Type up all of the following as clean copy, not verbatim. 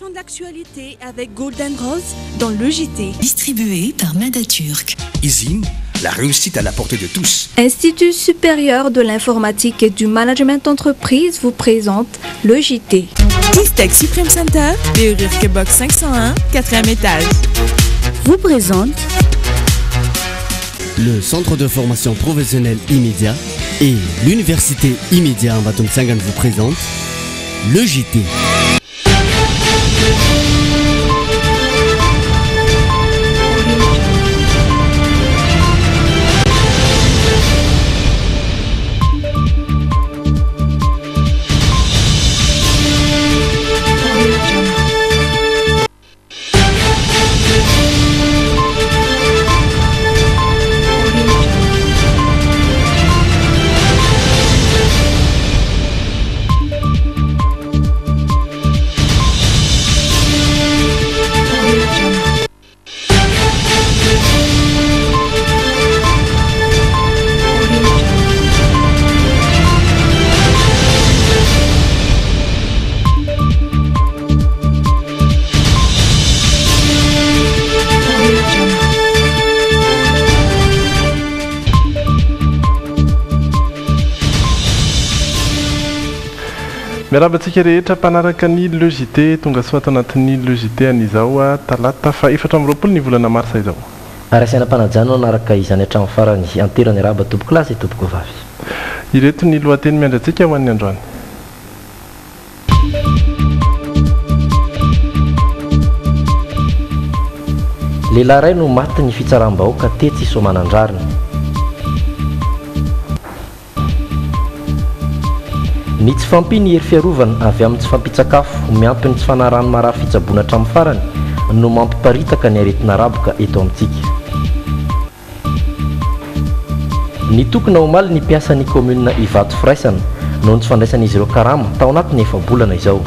l'information de l'actualité avec Golden Rose dans le JT. Distribué par Madaturk. Isim, la réussite à la portée de tous. Institut supérieur de l'informatique et du management d'entreprise vous présente le JT. Tech Supreme Center, BRIRK Box 501, 4e étage. Vous présente le centre de formation professionnelle immédiat et l'université immédiat en Baton Sangan vous présente le JT. Miarabantsika rehetra mpanaraka ny logité tonga soa tanatin'ny logité an'izao talata fa 4 ny volana marsa izao. Arasaina mpanajano anaraka izany hatramo farany anterany raba tompoko lahy sy tompoko vavy. Ireto ny lohateny miandratsika ho an'ny androany. Lehilahy iray no maty ny fitsaram-bahoaka tetsy Soamanandrarina. Ny tsy fampiny hery fiarovana avy amin'ny tsy fampitsakafo miampy ny tsy fanarahany marary fitsaboana hatramin'ny farany no mampiparitaka ny aretina raboka eto amintsika. Ny tokona omaly ny mpiasan'ny komuna Ivato Firaisana noho ny tsy fandraisan'izy ireo karama tao anatin'ny efa-bolana izao.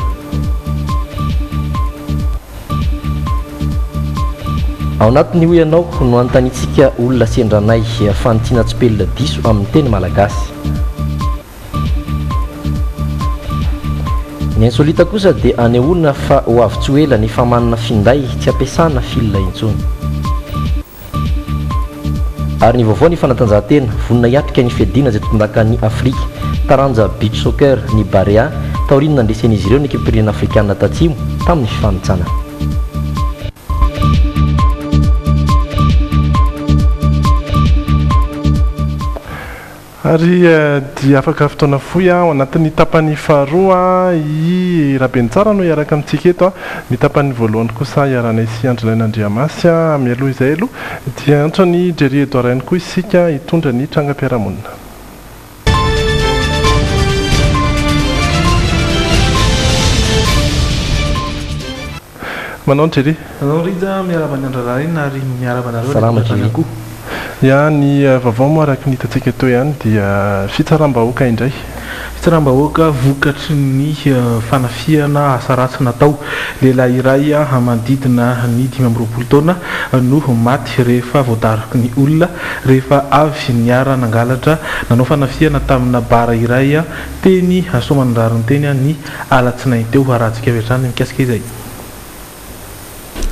Ao anatin'ny hoy ianao no antanitsika olona sendranay fantiana tsipelina diso amin'ny teny malagasy. Ny ansolita kosa dia anehoana fa ho avy tsy ho ela ny famanana finday tsy ampiasana filina intsony. Ary ny vaovao ny fanatanjahantena vonina hiatrika ny fiadiana izay tondaka ny Afrika taranja beach soccer ny Barea taoriana nandresen'izy ireo ny ekipirena afrikanina tatsimo tamin'ny fifanitsana. Ary dia afaka fotoana fohy ao anatin'ny tapany faharoa i Rabentsara no iaraka amintsika eto. Ny tapany voalohany kosa iaranay sy Andrilaina Andriamasy mialoha izay aloha dia antsony Jerry Edouard koa isika hitondra ny trangam-piarahamonina. Manao Jerry? Manao Rida miarabany Andraraina ary miarabana roa. Salama Jerry. Ya ny vaovao moa araky ny hitantsika eto ihany dia fitsaram-bahoaka indray. Fitsaram-bahoaka vokatry ny fanafiana asa ratsy natao. Lehilahy iray manodidina ny 5 taona no maty rehefa voadaraky ny olona rehefa avy niara nangalatra nanao fanafiana tamina bara iray teny Soamanandrarina teny ny alatsinainy teo aratsika vetrany mikasika izay.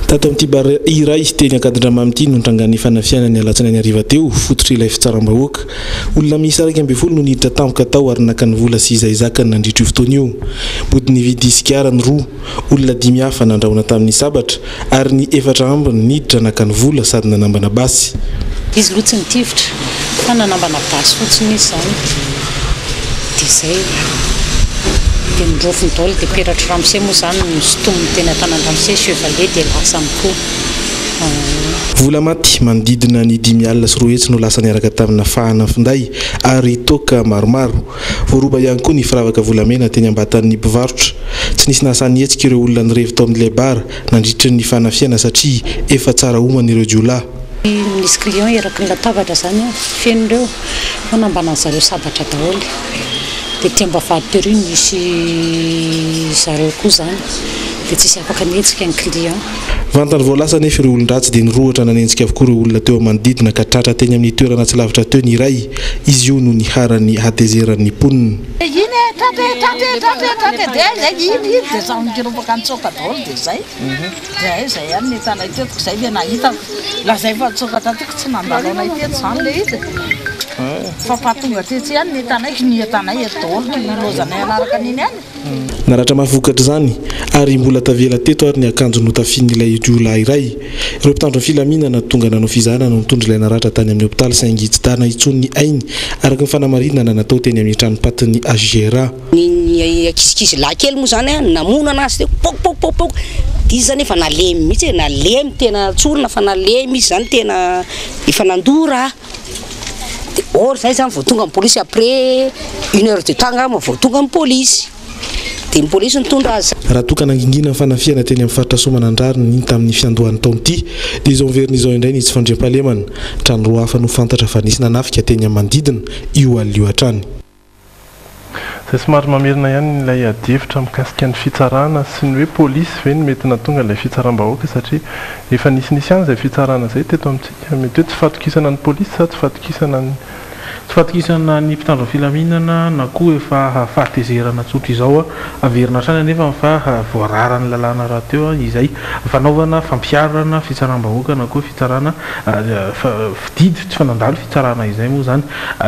Tato amin'ity bara iray teny Akadindramamy ity no nitrangan'ny fanafiana ny alatsinainy hariva teo fototra ilay fitsaram-bahoaka. Olona miisa 20 no niditra tampoka tao ary naka ny vola sy izay zakany nandritra io fotoana io. Bodiny vidy isikarany 2, olona 5 hafa nandrahona tamin'ny sabatra ary ny 4 ambiny niditra naka ny vola sady nanambana basy. Izy loha tsy nitivitra fa nanambana basy fotsiny izy zany. Dia izay dia nirofony daholo dia peratra Ramose moa zany no sotominy teny an-tanany Ramose Chevalier dia lasa amiko. Vola maty manodidina ny 5 alina sy 2 hetsy no lasa niaraka tamina fahana finday ary toka maromaro. Voaroba ihany koa ny firavaka volamena teny ambatan'ny mpivarotra. Tsy nisy nasany hetsika ireo olona nirevo tao amin'ilay bara nandritra ny fanafiana satria efa tsara homana ireo jiolahy. Nisy client eraky ny latabatra zany feno reo fanambana zareo sabatra daholo. Dia tia mba vaditery misy zareo koa zany dia tsisy afaka mihetsika ny client. Vantany voalasa nefa ireo olon-dratsy dia nirohatra nanenjika avokoa ireo olona teo manodidina ka tratra teny amin'ny toerana tsy lavitra teo ny iray izy io no niharany hatezeran'ny mponina. Naratra mafokatra izany ary mbola tavela teto ary ny akanjo notafian'ilay olona iray. Ireo mpitandro ny filaminana tonga nanao fizarana no nitondra ilay naratra tany amin'ny hopitaly saingy tsy tana intsony ainy araka ny fanamarinana natao teny amin'ny tranopatiny Agera. Ny kisikisy lahy kely moa zany namona anazy teo pok dia izy zany efa nalemy mihitsy nalemy tena tsorona fa nalemy izy zany tena efa nandora. Or zay zany vao tonga amin'ny polisy après 1 heure de temps ngamba vao tonga amin'ny polisy. Dia ny polisy nitondra azy. Raha toka nangingina ny fanafiana teny amin'ny faritra Soamanandrary ny tamin'ny fiandohan'ny taona ity dia izao miverin'izao indray ny tsy fandriam-pahalemana trano roa hafa no fantatra fa nisy nanafika teny amin'ny manodidina io alina io hatrany. Izay somary mamerina ihany ilay adihevitra mikasika ny fitsarana sy ny hoe polisy ve ny mety natonga ilay fitsaram-bahoaka satria efa nisy ihany izay fitsarana izay teto amintsika mety hoe tsy fatokisana ny polisy sa tsy fatokisana ny mpitandro filaminana na koa efa fahatezerana tsotra izao averina trany anefa fa voararany lalàna raha teo izay fanaovana fampiarana fitsaram-bahoaka na koa fitsarana fididy tsy fanandalo fitsarana izay moa zany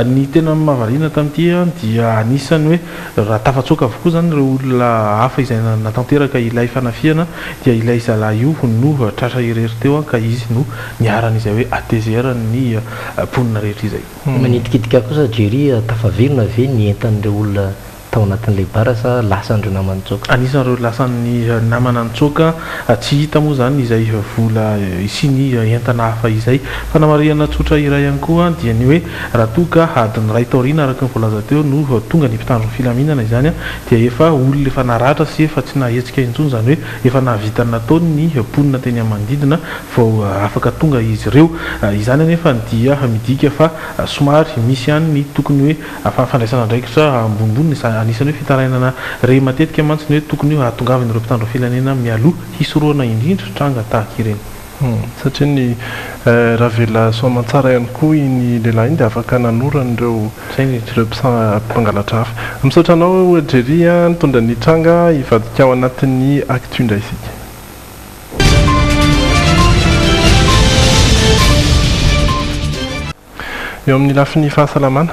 ny tena mahavariana tamin'ity dia anisany hoe raha tafatsoaka avokoa zany ireo olona hafa izay natanteraka ilay fanafiana dia ilay zalahy io no tratra irery teo ka izy no niarana izay hoe atezerany mponina rehetra izay. Manitikidika kosa Jerry tafaverina ve ny entan'ireo olona tao anatin'ilay bara sa lasan'ireo naman'ntsoaka? Anisan'ireo lasan'ny naman'antsoaka tsy hita moa zany izay vola isiny entana hafa izay. Fanamariana tsotra iray ihany koa dia ny hoe raha toka adiny ray taoriana araka ny voalaza teo no tonga ny mpitandro filaminana izany dia efa olona efa naratra sy efa tsy nahetsika intsony zany hoe efa nahavita natao ny mponina teny amin'ny manodidina vao afaka tonga izy ireo. Izany anefa dia midika fa somary misy ihany ny tokony hoe fandraisana andraikitra ambonimbony anisany hoe fitarainana re matetika mantsy ny hoe tokony hoe hatongavana ireo mpitandro filaminana mialoha hisoroana indrindra tranga tahaka ireny. Satria ny Ravela Soamantsara ihany koa iny lehilahy iny dia afaka nanorana ireo mpangalatra hafa. Misaotra anao Jerry nitondra ny tranga hivadika ao anatin'ny actu indray isika. Eo amin'ny lafin'ny fahasalamana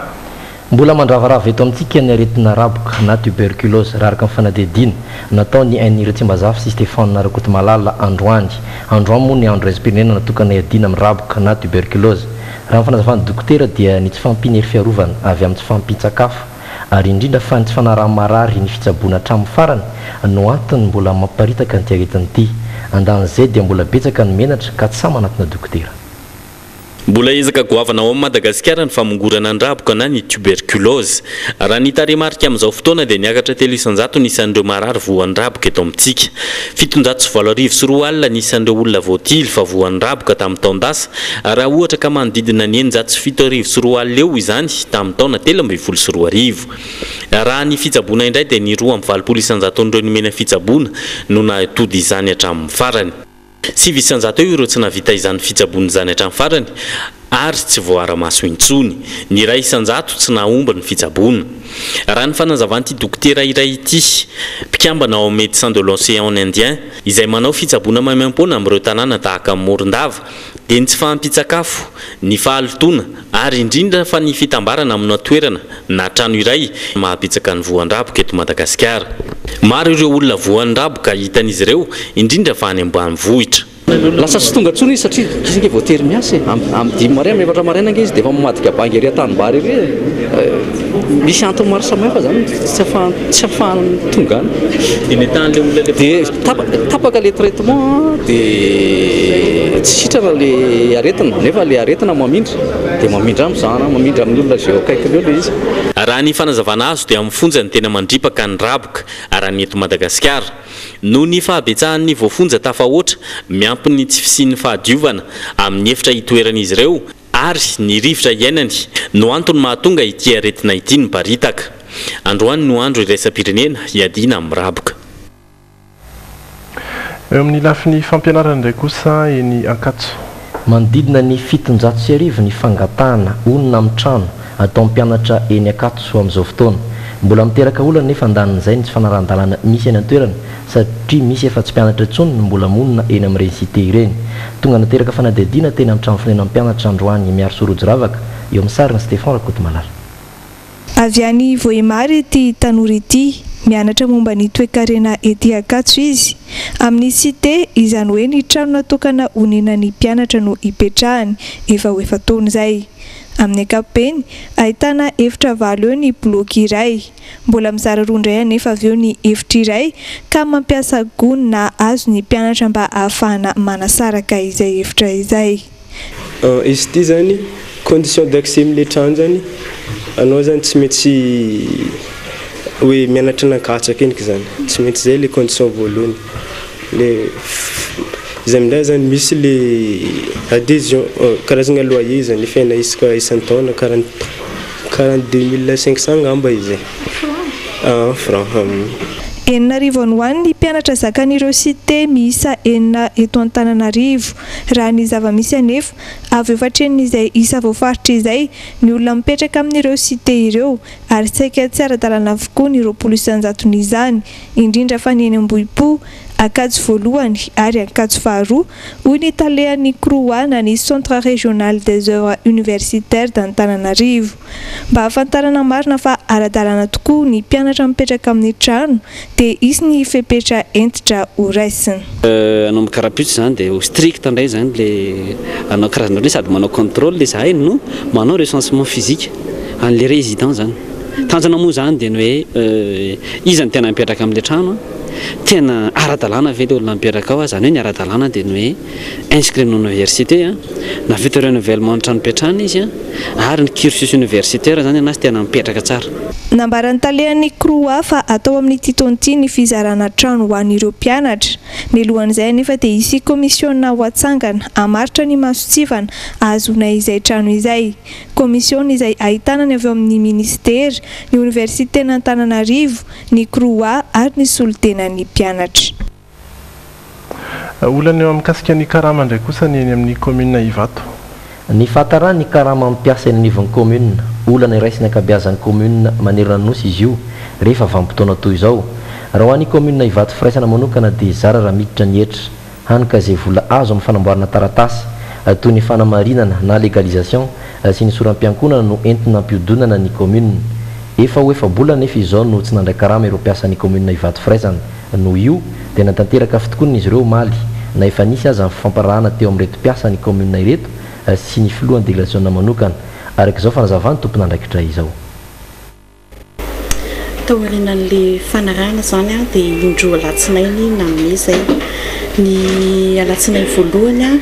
mbola mandravarava eto amintsika ny aretina raboka na tuberculose raha araka amin'ny fanadihadiana natao ny ain'ireo Tsimbazafy sy Stéphane Narakotomalala Androany moa ny andro raisam-pirenena natokana iadiana amin'ny raboka na tuberculose. Raha ny fanazavan'ny dokotera dia ny tsy fampinery fiarovana avy amin'ny tsy fampitsakafo ary indrindra fa ny tsy fanaraha-marary ny fitsaboana hatramin'ny farany no antony mbola mamparitaka ny aretin'ity. Andan'izay dia mbola betsaka ny menatra ka tsy sama anatina dokotera. Mbola ezaka goavana ao Madagasikara ny famongorana ny raboka na ny tuberculose. Raha ny taremarika amin'izao fotoana dia niakatra telo isan-jato nisan'ireo marary voan'ny raboka eto amintsika. 724 nisan'ireo olona voatily fa voan'ny raboka tamin'ny taon-dasa raha ohatra ka manodidina ny 924 eo izany tamin'ny taona 13 raha ny fitsaboana indray dia ny 2.20 isan-jaton'ireo nomena fitsaboana no natody izany hatramin'ny farany. 9 isan-jato eo ireo tsy navita izany fitsaboana izany hatramin'ny farany ary tsy voara-maso intsony. Ny iray isan-jato tsy naomba ny fitsaboana. Raha ny fanazavan'ity dokotera iray ity mpikambana ao Médecins de l'Océan Indien izay manao fitsaboana maimaim-poana amin'ireo tanàna tahaka Morondava dia ny tsy fahampitsakafo, ny fahalotona ary indrindra fa ny fitambarana amina toerana na trano iray mahabitsaka ny voan-draboka eto Madagasikara. Maro ireo olona voan-draboka hitan'izy ireo indrindra fa any ambanivohitra. Lasa tsy tonga tsony satria kisinge voatery miasa amin'ny 10 maraina efatra maraina nge izy dia efa mamadika bangy ery an-tanimbary ery misy antony maro samihafa zany tsy afahany tonga any dia tapaka le traitement dia tsy sitrana le aretina nefa le aretina mamindra dia mamindra amin'izany mamindra amin'ny olona zay akaikiny eo le izy. Raha ny fanazavana azo dia amin'ny fonjany tena mandripaka ny raboka raha ny eto Madagasikara no ny fahabetsahan'ny voafonja tafahoatra miampy ny tsy fisian'ny fahadiovana amin'ny efitra hitoeran'izy ireo ary ny rivotra iainany no antony mahatonga ity aretina ity ny paritaka. Androany no andro iraisam-pirenena hiadiana amin'ny raboka. eo amin'ny lafiny fampianarana indray kosa eny Ankatso. Manodidina ny 700 ny fangatahana onona amin'ny trano atao mpianatra eny Ankatso amin'izao fotoana. Mbola miteraka olana nefa andanin'izay ny tsy fanaran-dalana misy eny an-toerana satria misy efa tsy mpianatra intsony no mbola monina eny amin'ny récité ireny. Tonga nateraka fanadihadiana teny amin'ny trano fonenana mpianatra androany miaro Sorojo Ravaka eo amin'ny sarina Stéphane Rakotomalala. Avy any Vohimary ity tanora ity mianatra momba ny toe-karena ety Ankatso izy. Amin'ny cité izany hoe ny trano natokana honenan'ny mpianatra no ipetrahany efa ho efa taona izay. Amin'ny ankapobeny ahitana efitra valo eo ny bloky iray. Mbola mizara roa indray anefa avy eo ny efitra iray ka mampiasa gony na hazo ny mpianatra mba ahafahana manasaraka izay efitra izay. Izy ity zany condition d'accès amin'ilay trano zany anao zany tsy maintsy hoe mianatra nankatsaka enika zany, tsy maintsy zay le condition voalohany. Le izy amin'izay zany misy le adhésion karazagna loyer zany efa isaka isan-taona 42 500 izy. Franc. Enina arivo any ho any ny mpianatra zakan'ireo cité miisa enina eto Antananarivo. Raha ny zava-misy anefa avy eo fatrenin'izay isa voafaritra izay ny olona mipetraka amin'ireo cité ireo ary saika tsy ara-dalàna avokoa ny 20% izany, indrindra fa ny eny Ambohipo, Ankatso voalohany ary Ankatso faharoa hoy ny talehan'ny Kroana ny Centre Régional des Œuvres Universitaires d'Antananarivo. Mba hafantarana marina fa ara-dalàna tokoa ny mpianatra mipetraka amin'ny trano dia isy ny fepetra entitra ho raisiny. Anao mikarapitso zany dia ho strict indray zany le anao karazana le sady manao contrôle le zahay no manao recensement physique an'le résident zany. Tanjona moa zany dia ny hoe izany tena mipetraka amin'le trano tena ara-dalàna ve le olona mipetraka ao zany hoe ny ara-dalàna dia ny hoe inscrit ny université na vita renouvellement trano mipetrahana izy ary ny cursus universitaire zany anazy tena mipetraka tsara. Nambaran'ny talehan'ny Kroa fa atao amin'ny titonty ny fizarana trano ho an'ireo mpianatra. Mialohan'izay anefa dia isy komisiona ho atsangana hamaritra ny masotsivana ahazona izay trano izay. Komisiona izay ahitana ny avy amin'ny ministera, ny université n'Antananarivo, ny Kroa ary ny solotenan'ny mpianatra. Olana eo mikasika ny karama indray kosa ny eny amin'ny commune Ivato. Ny fahatarany ny karama mampiasa eny anivon'ny commune. Olana iraisina ankabeazan'ny commune manerana ny nosy izy io rehefa vanim-potoana toy izao. Raha ho an'ny commune Ivato firaisana manokana dia zara raha miditra ny hetra hanika izay vola azo amin'ny fanamboarana taratasy toy ny fanamarinana na légalisation sy ny soram-piankonana no entina ampihodonana ny commune. Efa ho efa-bola nefa izao no tsy nandray karama ireo mpiasan'ny commune Ivato firaisana. Noho io dia natanteraka fitokonana izy ireo maly na efa nisy aza amin'ny famparahana teo amin'ireto mpiasan'ny commune ireto sy ny filohan'ny délégation manokana. Araka izao fanazavany tompon'andraikitra izao. Taorian'le fanarahana zany dia indroa alatsinainy namia zay ny alatsinainy voalohany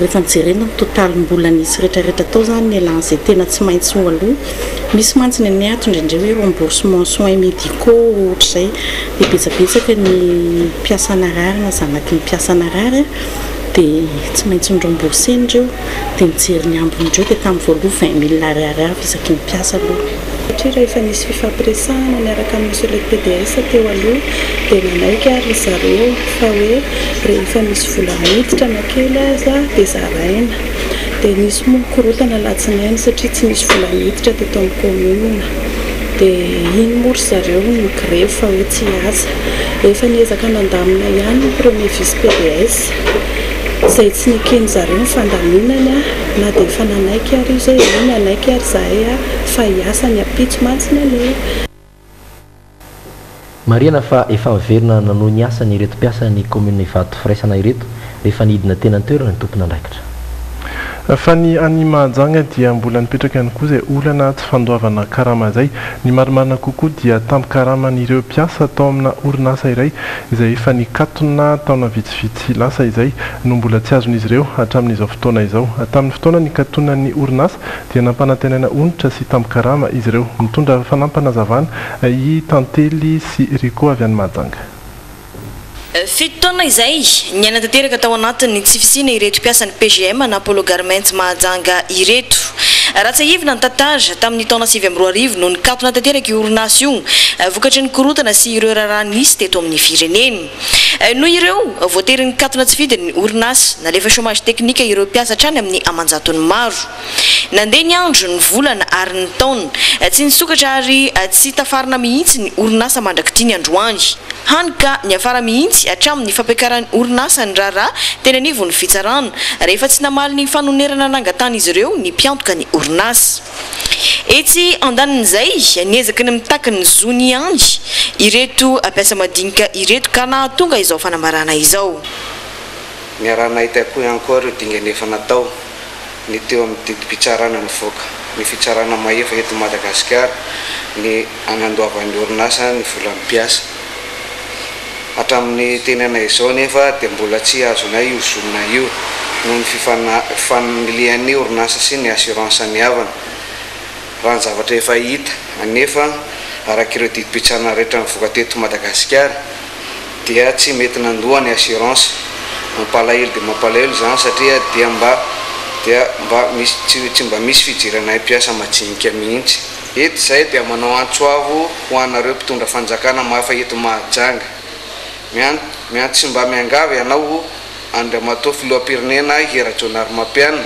rehefa mijerena ny totalim-bola nisy rehetrarehetra tao zany ny elan zay tena tsy maintsy ho aloha. Misy mantsy ny anay ato indraindray hoe remboursement soins médicaux ohatr'izay dia betsabetsaka ny mpiasana rarina zanaky ny mpiasana rary dia tsy maintsy nyremboursé indreo dia mijery ny ambonindreo dia tamin'ny voaloha 20 000 ariary isaky ny mpiasa aloha. Satria rehefa nisy fifampiresahana miaraka amin'ny monsieur le PDS teo aloha dia nanaiky ary zareo fa hoe rehefa misy vola miditra na kely aza dia zaraina. Dia nisy moa korotana alatsinainy satria tsy nisy vola miditra teto amin'ny commune. Dia iny moa ry zareo ny grève fa hoe tsy asa. Efa niezaka nandamina ihany ny premier vice PDS izay tsy nikeny zareo ny fandaminana na dia efa nanaiky ary izay nanaiky ary zahay fa hiasa ny apitso mantsy ny anay. Mariana fa efa miverina nanoho ny asa ny ireto mpiasa ny commune Ivato firaisana ireto rehefa nidina tena an-toerana ny tompon'andraikitra. Fa ny any Mahajanga dia mbola nipetraka ihany koa izay olana tsy fandoavana karama izay. Ny marimarina kokoa dia tampi-karaman'ireo mpiasa tao amina orinasa iray izay efa nikatona taona vitsivitsy lasa izay no mbola tsy azon'izy ireo hatramin'izao fotoana izao. Tamin'ny fotoana nikatonan'ny orinasa dia nampanantenana onitra sy tampi-karama izy ireo. Mitondra fanampanazavana i Tantely sy Rico avy any Mahajanga. fito taona izay ny anatanteraka tao anatin'ny tsy fisina ireto mpiasan'ny PGM na Polo Garments Mahajanga ireto. Ratsahivina ny tantara tamin'ny taona 2020 no nikatona tanteraka io orinasa io vokatry ny korotana sy ireo raharaha nisy teto amin'ny fireneny. No ireo voatery nikatona tsy fidy ny orinasa nalefa chômage teknika ireo mpiasa hatrany amin'ny amanjatony maro. Nandeha ny andro ny volana ary ny taona tsy nisokatra ary tsy tafarina mihitsy ny orinasa mandrakitia ny androany. Hany ka ny afara mihitsy hatramin'ny fampiakaran'ny orinasa ny raharaha tena anivo ny fitsarana rehefa tsy namaly ny fanonerana nangatana izy ireo ny mpiantoka ny orinasa. Etsy andanin'izay niezaky ny mitaky ny zony angy ireto ampiasa madinika ireto ka nahatonga izao fanambarana izao. Ny raha nahita koa ihany koa ireo dinga nefa natao ny teo amin'ny didim-pitsarana mivoaka ny fitsarana mahefa eto Madagasikara ny anandoavan'ny orinasa ny volan'ny mpiasa. Hatramin'ny tenanay izao nefa dia mbola tsy azonay io zonina io noho ny fifanilian'ny orinasa sy ny assurance ny havana. Raha ny zavatra efa hita anefa araka ireo didim-pitsarana rehetra mivoaka teto Madagasikara dia tsy mety nandoa ny assurance. Mampalahelo dia mampalahelo zany satria dia mba misy tsy mba misy fijiranay mpiasa majinika mihitsy. Eto izay dia manao antsoavo ho anareo mpitondra fanjakana mahafa eto Mahajanga. Miantso mba miangavy ianao Andriamatoa filoham-pirenena Hera Jonary Mampianina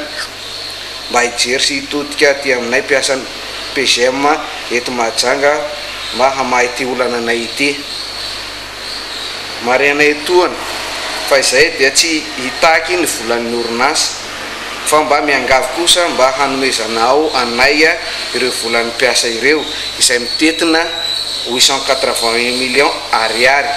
mba hijery sy hitodika ty aminay mpiasan'ny PGM eto Mahajanga mba hamahy ty olana anay ity. Marianay toana fa izay dia tsy hitaky ny volan'ny orinasa fa mba miangavy kosa mba hanomezanao anay ireo volan'ny mpiasa ireo izay mitetina 880 millions ariary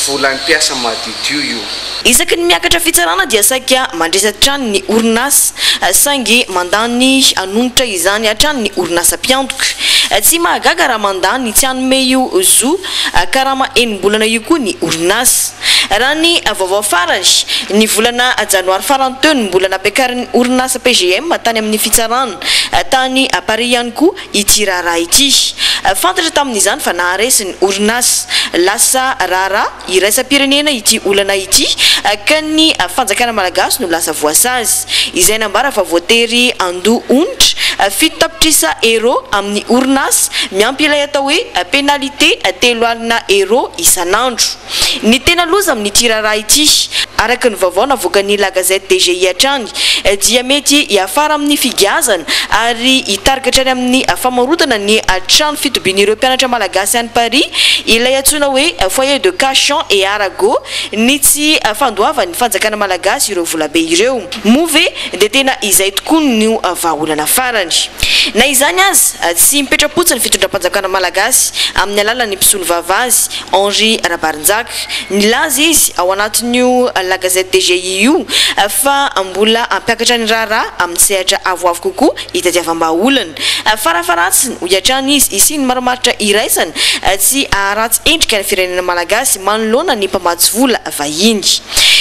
volan'ny mpiasa madidio io. Isaky ny miakatra fitsarana dia saika mandresaka hatrany ny orinasa saingy mandany anonotra izany hatrany ny orinasa mpiantoka. Tsy mahagaga raha mandany tsy hanome io zo karama enimbolana io koa ny orinasa. Raha ny vaovao farany ny volana janoary farany teo ny mbola nampiakarin'ny orinasa PGM tany amin'ny fitsarana tany Paris ihany koa ity raharaha ity. Fantatra tamin'izany fa naharesy ny orinasa lasa raharaha iraisam-pirenena ity olana ity ka ny fanjakana malagasy no lasa voasazy. Izay nambara fa voatery andoha onitra fito tapitrisa euro amin'ny orinasa miampy ilay atao hoe pénalité 3 alina euro isanandro. Ny tena loza amin'ny ity raharaha ity araka ny vaovao navoaka ny La Gazette DGI hatrany dia mety hiafara amin'ny figazana ary hitarika hatrany amin'ny famarotana ny trano fitobian'ireo mpianatra malagasy any Paris ilay antsoina hoe foyer de Cachan et Arago ny tsy fandoavan'ny fanjakana malagasy ireo volabe ireo. Move dia tena izay tokoa no vahaolana farany. Na izany azy tsy mipetrapotsiny fitondram-panjakana malagasy amin'ny alalan'ny mpisolo vavazy Henri Rabarinjaka. Nilaza izy ao anatin'io La Gazette DGI io fa mbola ampiakatra ny raharaha amin'ny sehatra avoavo kokoa hitadiavam-bahaolana. Farafaratsiny ho hiatrany izy isiny maromaritra iraisany tsy aharatsy endrika ny firenena malagasy manoloana ny mpamatsy vola vahiny.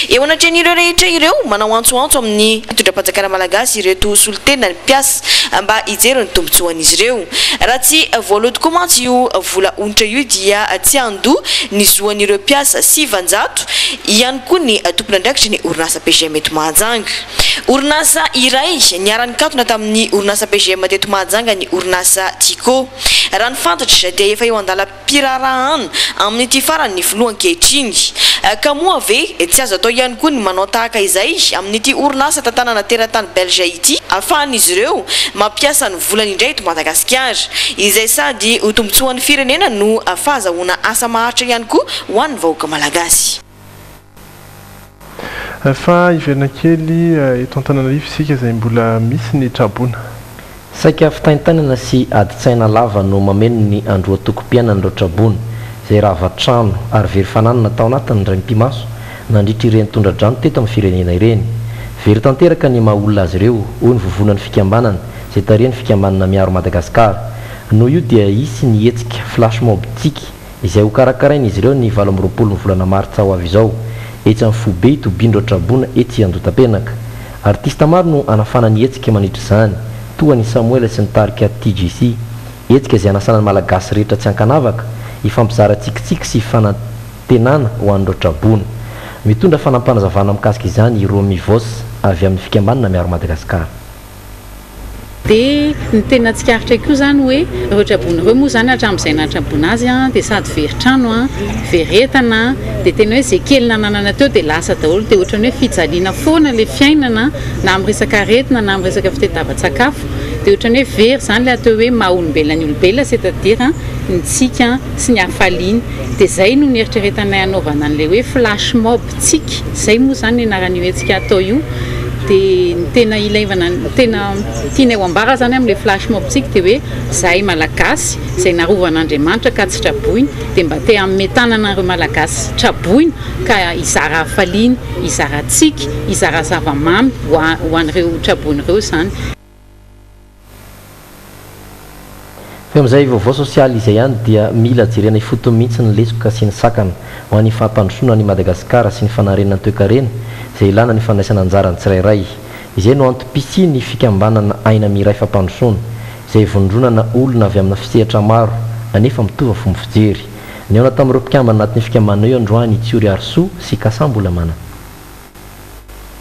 Eo anatrehan'ireo rehetra ireo manao antsoantso amin'ny fitondram-panjakana malagasy ireto solitena ny mpiasa mba hijery ny tombotsoan'izy ireo. Raha tsy voaloto koa mantsy io vola onitra io dia tsy andoha ny zoan'ireo mpiasa 700 ihany koa ny tompona andraikitry ny orinasa PGM eto Mahajanga. Orinasa iray niara-ny katona tamin'ny orinasa PGM teto Mahajanga ny orinasa Tico. Raha ny fantatra dia efa eo andalam-pirarahana amin'ny ty farany ny filoha ankehitriny. Ka moa ave tsy azo atao ihany koa ny manao tahaka izay amin'ity orinasa tantanana teratany Belge ity ahafahan'izy ireo mampiasa ny volany indray eto Madagasikara izay sady ho tombotsoan'ny firenena no fahazahoana asa maharitra ihany koa ho an'ny vahoaka malagasy. Fa iverina kely eto Antananarivo isika izay mbola misy ny trabona. Saika fitaintanana sy adi-tsaina lava no mameno ny androa toko-piainana ireo trabona izay rava-trano ary very fananana tao anatin'ny raim-pimaso nandritra ireny tondra-drano teto amin'ny firenena ireny. Very tanteraka ny maha-olona azy ireo hoy ny vovonan'ny fikambanana izay tarihany fikambanana miaro Madagasikara. Noho io dia isy ny hetsika flash mob tsiky izay ho karakarain'izy ireo ny 20 ny volana martsa ho avy izao etsy amin'ny Fobe itobiandreo trabona etsy Andotapenaka. Artista maro no anafana ny hetsika manitra izany toa ny Samuel sy ny tarika TGC. Hetsika izay anasana ny malagasy rehetra tsy ankanavaka hifampizara tsikitsiky sy fitenana ho an'ireo trabony mitondra fanampanazavana mikasika izany ireo mivos avy amin'ny fikambanana miaro Madagasikara. Dia ny tena tsikaritra koa zany hoe ireo trabony ireo moa zany hatramin'izay natrabona azy dia sady veritrano veretana dia tena hoe izay kely nananana teo dia lasa daholo dia ohatrany hoe fijaliana foana ilay fiainana na amin'ny resaka aretina na amin'ny resaka fitadiavan-tsakafo dia ohatrany hoe very zany ilay atao hoe maha-olombelona ny olombelona c'est-à-dire ny tsika sy ny hafaliany dia izay no nieritreretanay anaovana an'ilay hoe flash mob tsika izay moa zany ny anarany hoentsika atao io dia ny tena ilaivana tena tianay ho ambara zany amin'ilay flash mob tsika dia hoe zahay malagasy izay narovan'Andriamanitra ka tsy traboiny dia mba te amin'ny tanana ireo malagasy traboiny ka izara hafaliany izara tsika izara zavamamy ho an'ireo trabony ireo zany. Fa amin'izay vaovao sosialy izay ihany dia mila jerena ifoto mihitsy ny lesoka sy ny sakana ho an'ny fahampandrosoana ny Madagasikara sy ny fanarenana toe-karena izay ilana ny fandraisana anjarany tsirairay. Izay no antom-pisia ny fikambanana aina miray fampandrosoana izay vondronana olona avy amina fisehatra maro anefa mitovy fomba fijery. Ny ao tamin'ireo mpikambana anatin'ny fikambanana eo Androany Tsiori Arsoa sy Kasambolamana.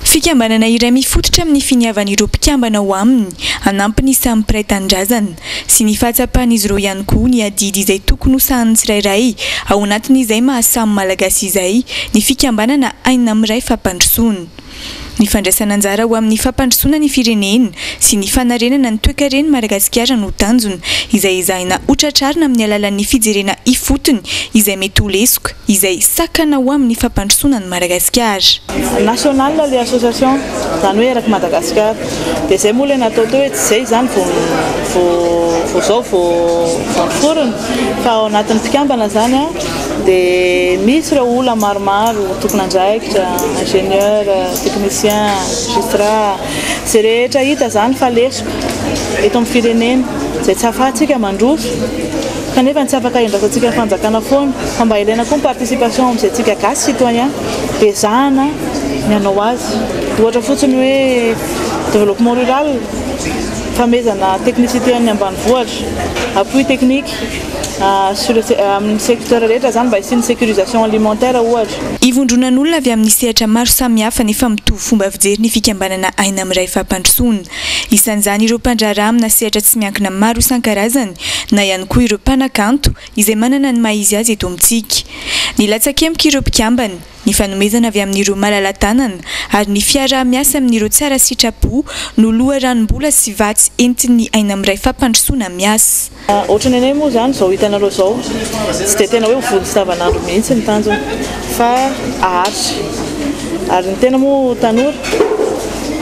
Fikambanana iray mifototra amin'ny finiavan'ireo mpikambana ho aminy hanampiny samy mpiray tanindrazana sy ny fahatsapahan'izy ireo ihany koa ny adidy izay tokony ho sahan'ny tsirairay ao anatin'izay mahasamy malagasy izay ny fikambanana aina miray fampandrosoana. Ny fandraisana anjara ho amin'ny fampandrosoana ny firenena sy ny fanarenana ny toe-karena Madagasikara no tanjona izay izahina hotratrarina amin'ny alalan'ny fijerena ifotony izay mety ho lesoka izay sakana ho amin'ny fampandrosoana ny Madagasikara. National les associations zany hoe eraky Madagasikara dia izay moa ilay natao teo hoe tsy izay zany vao forona fa ao anatin'ny mpikambana zany dia misy ireo olona maromaro tompon'andraikitra ingénieur technicien magistrat izay rehetra hita zany fa lesoka eto amin'ny firenena izay tsy ahafahantsika mandroso kanefa tsy afaka indrasantsika fanjakana foana fa mba ilaina koa participation amin'izay tsika gasy citoyen bezahana ny hanao azy ohatra fotsiny hoe développement rural famezana technicité any ambanivohitra appui technique amin'ny secteur rehetra zany mba hisy ny sécurisation alimentaire ohatra. Ivondronan'olona avy amin'ny sehatra maro samihafa nefa mitovy fomba fijery ny fikambanana aina miray fampandrosoana. Isan'izany ireo mpandraharaha amina sehatra tsy miankina maro isan-karazany na ihany koa ireo mpanakanto izay manana ny maha izy azy eto amintsika. Ny latsakemboka ireo mpikambana, ny fanomezana avy amin'ireo malala-tanana ary ny fiarah-miasa amin'ireo tsara sitrapo no loharanom-bola sy vatsy entin'ny aina miray fampandrosoana miasa. Ohatrany anay moa zany izao hitanareo izao tsy dia tena hoe voly savanandro mihitsy ny tanjona fa aharitra ary ny tena moa tanora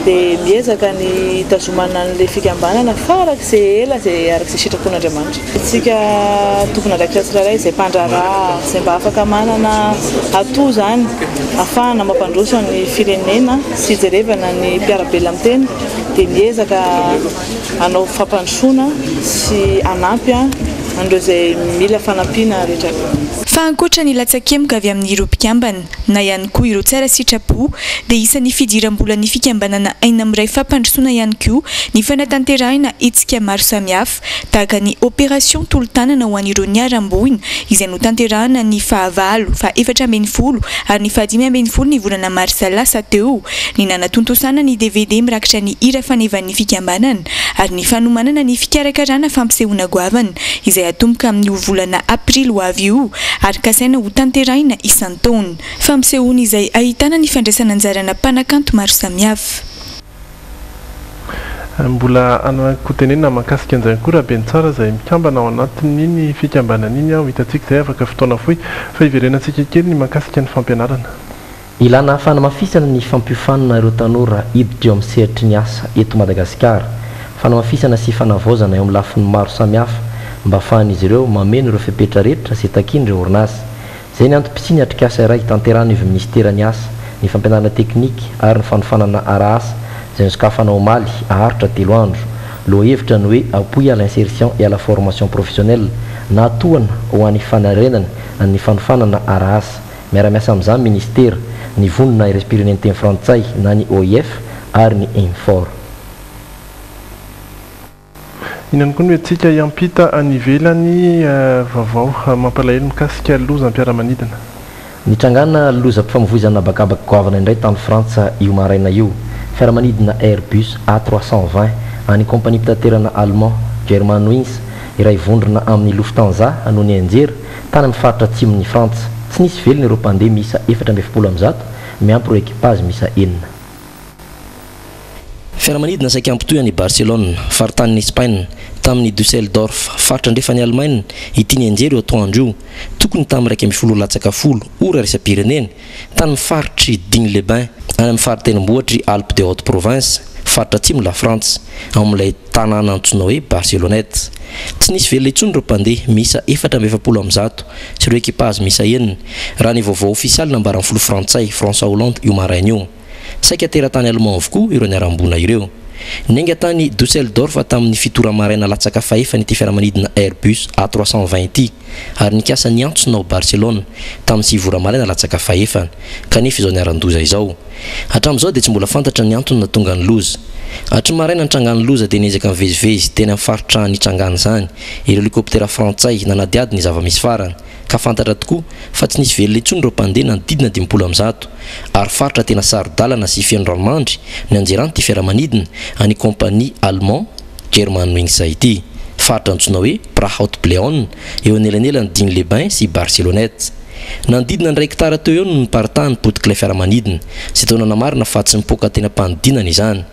dia miezaka ny tazomana an'ilay fikambanana farak'izay ela izay arak'izay sitrapon'Andriamanitra. Tsika tompon'andraikitra tsirairay izay mpandraharaha izay mba afaka manana ato zany ahafahana mampandroso ny firenena sy jerevana ny mpiarabelona amin'ny teny dia miezaka hanao fampandrosoana sy anampy andreo izay mila fanampiana rehetra. Fa ankoatra ny latsakemboka avy amin'ireo mpikambana na ihany koa ireo tsara sitrapo dia isan'ny fidiram-bola ny fikambanana aina miray fampandrosoana ihany koa ny fanatanterahina etsika maro samihafa tahaka ny opération tolo-tanana ho an'ireo niaram-bohina izay notanterahana ny fahavalo, faha-efatra ambin'ny folo ary ny fahadimy ambin'ny folo ny volana marsa lasa teo, ny nanatontosana ny DVD mirakitra ny hira fanevan'ny fikambanana ary ny fanomanana ny fikarakarana fampisehoana goavana izay atomboka amin'ny volana aprily ho avy io ary kasaina ho tanterahina isan-taona. Fampisehoana izay ahitana ny fandraisana anjarana mpanakanto maro samihafa. Mbola anakotenena mahakasika an'izay koa raha beny tsara izay mikambana ao anatin'iny fikambanana iny aho hitantsika izay afaka fotoana fohy fa iverenantsika kely ny mahakasika ny fampianarana. Ilana fanamafisana ny fampiofanana ireo tanora hiditra eo amin'ny sehatry ny asa eto Madagasikara, fanamafisana sy fanavaozana eo amin'ny lafiny maro samihafa mba ahafahan'izy ireo mameno ireo fepetra rehetra sy takiana ireo orinasa. Izay ny antom-pisia ny atrikasa iray tanterahana eo ministera ny asa, ny fampianarana teknika ary ny fanofanana ara-asa izay nisokafana omaly aharitra 3 andro. Loha hevitra ny hoe appui à l'insertion et à la formation professionnelle na atohana ho an'ny fanarenana ny fanofanana ara-asa. Miara-miasa amin'izany ministera ny vonona irespireneny teny frantsay na ny OIF ary ny ENFOR. Inany koa ny hoentsika iampita any ivelany vaovao mampalahelo mikasika lozam-piaramanidina. nitrangana loza-mpifamovoizana bakabaka goavana indray tany frantsa io maraina io fiaramanidina airbus A320 any compagnie pitaterana allemand Germanwings iray vondrona amin'ny Lufthansa noho ny anjery tany amin'ny faritra atsimon'ny frantsa tsy nisy velona ireo mpandeha misa 470 miampy ireo ekipage misa 9. Fiaramanidina saika ampitoy ny Barcelone faritany Espagne tamin'ny Düsseldorf faritra ndrefa ny Allemagne ity ny anjery atoandro tokony tamin'ny 110 ora resa-pireneny tany faritry Digne-les-Bains any amin'ny faritenimbohatry Alpes de Haute-Province faritra atsimo la France amin'ilay tanàna antsoina hoe Barcelonette. Tsy nisy velona intsony ireo mpandeha misa 470 sy ireo ekipage misa 9 raha ny vaovao ofisialy nambaran'ny folo frantsay François Hollande io maraina io. Saika teratany allemand avokoa ireo niarambona ireo. Nenga tany Düsseldorf tamin'ny fitora maraina latsaka fahefa ity fiaramanidina Airbus A320 ity ary nikasa niantsona ao Barcelone tamin'ny 6 ora maraina latsaka fahefa kanefa izao niarandoza izao. Hatramin'izao dia tsy mbola fantatra ny antony natonga ny loza. Hatry maraina nitrangany loza dia niezaka mivezivezy teny amin'ny faritra nitrangany izany ireo helikoptera frantsay nanadiady ny zava-misy farany ka fantatra tokoa fa tsy nisy velona intsony ireo mpandeha nanodidina 10 ary faritra tena sarodalana sy fiandranomandry ny anjeran'ity fiaramanidina any compagnie allemand Germanwings ity faritra antsoina hoe Prahaut-Bleon eo anelanelany Digne-les-Bains sy Barcelonette. Nandidina ny hektara teo eo no niparitahany potikilay fiaramanidina sy tao nanamarina fa tsy mipoka tena mpanodinana izany.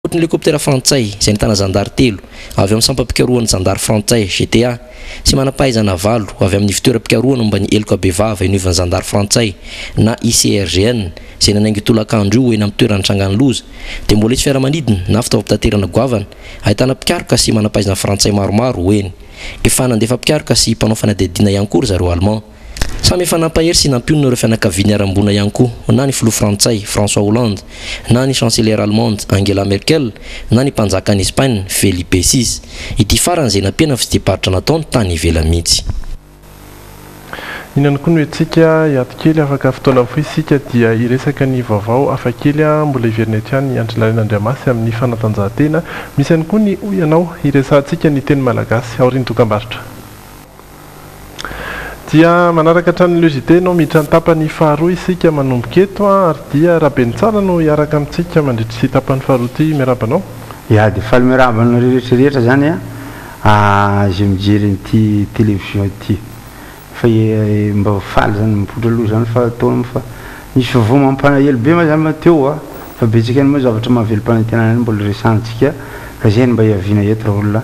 Ny helikoptera frantsay izay nitana zandary 3 avy amin'ny sampam-pikarohan'ny zandary frantsay GTA sy manampahaizana 7 avy amin'ny fitoeram-pikarohana momba ny heloka be vava iniovan'ny zandary frantsay na ICRGN izay nanaingo tolakandro io eny amin'ny toerana nitrangany loza dia mbola isy fiaramanidina na fitaovam-pitaterana goavana ahitana pikaroka sy manampahaizana frantsay maromaro eny. Efa nandefa pikaroka sy mpanao fanadihadiana ihany koa zareo allemand. Samy efa nampahery sy nampionona ireo fianakaviany arambona ihany koa na ny filoha frantsay François Hollande na ny chancelière allemande Angela Merkel na ny mpanjakany Espagne Felipe VI. Ity farany izay nampiana fa tsy dia-paritra nataony tany ivelany mihitsy. Inona koa no etsika iato-kely afaka fotoana foy isika dia iresaka ny vaovao afakely mbola iverina eto ihany Andry Lalina-Andriamasy amin'ny fanatanjahantena. Misy ihany koa ny ianao iresantsika ny teny malagasy ao riny dokam-barotra. Dia manaraka hatrany logité no miditra ny tapany faharoa isika manomboka eto ary dia Rabeny Tsara no hiaraka amintsika mandritra sy tapany faharoa ity miarabanao. Ya dia faly miarabana rehetrarehetra zany izay mijery ity télévision ity fa mba faly zany mipotra aloha zany fa ataony fa misy vao mampalahelo be ma zany mateo fa betsaka any moa zavatra mahavelom-panantenana mbola resantsika ka zay mba hiaviana eto raha olona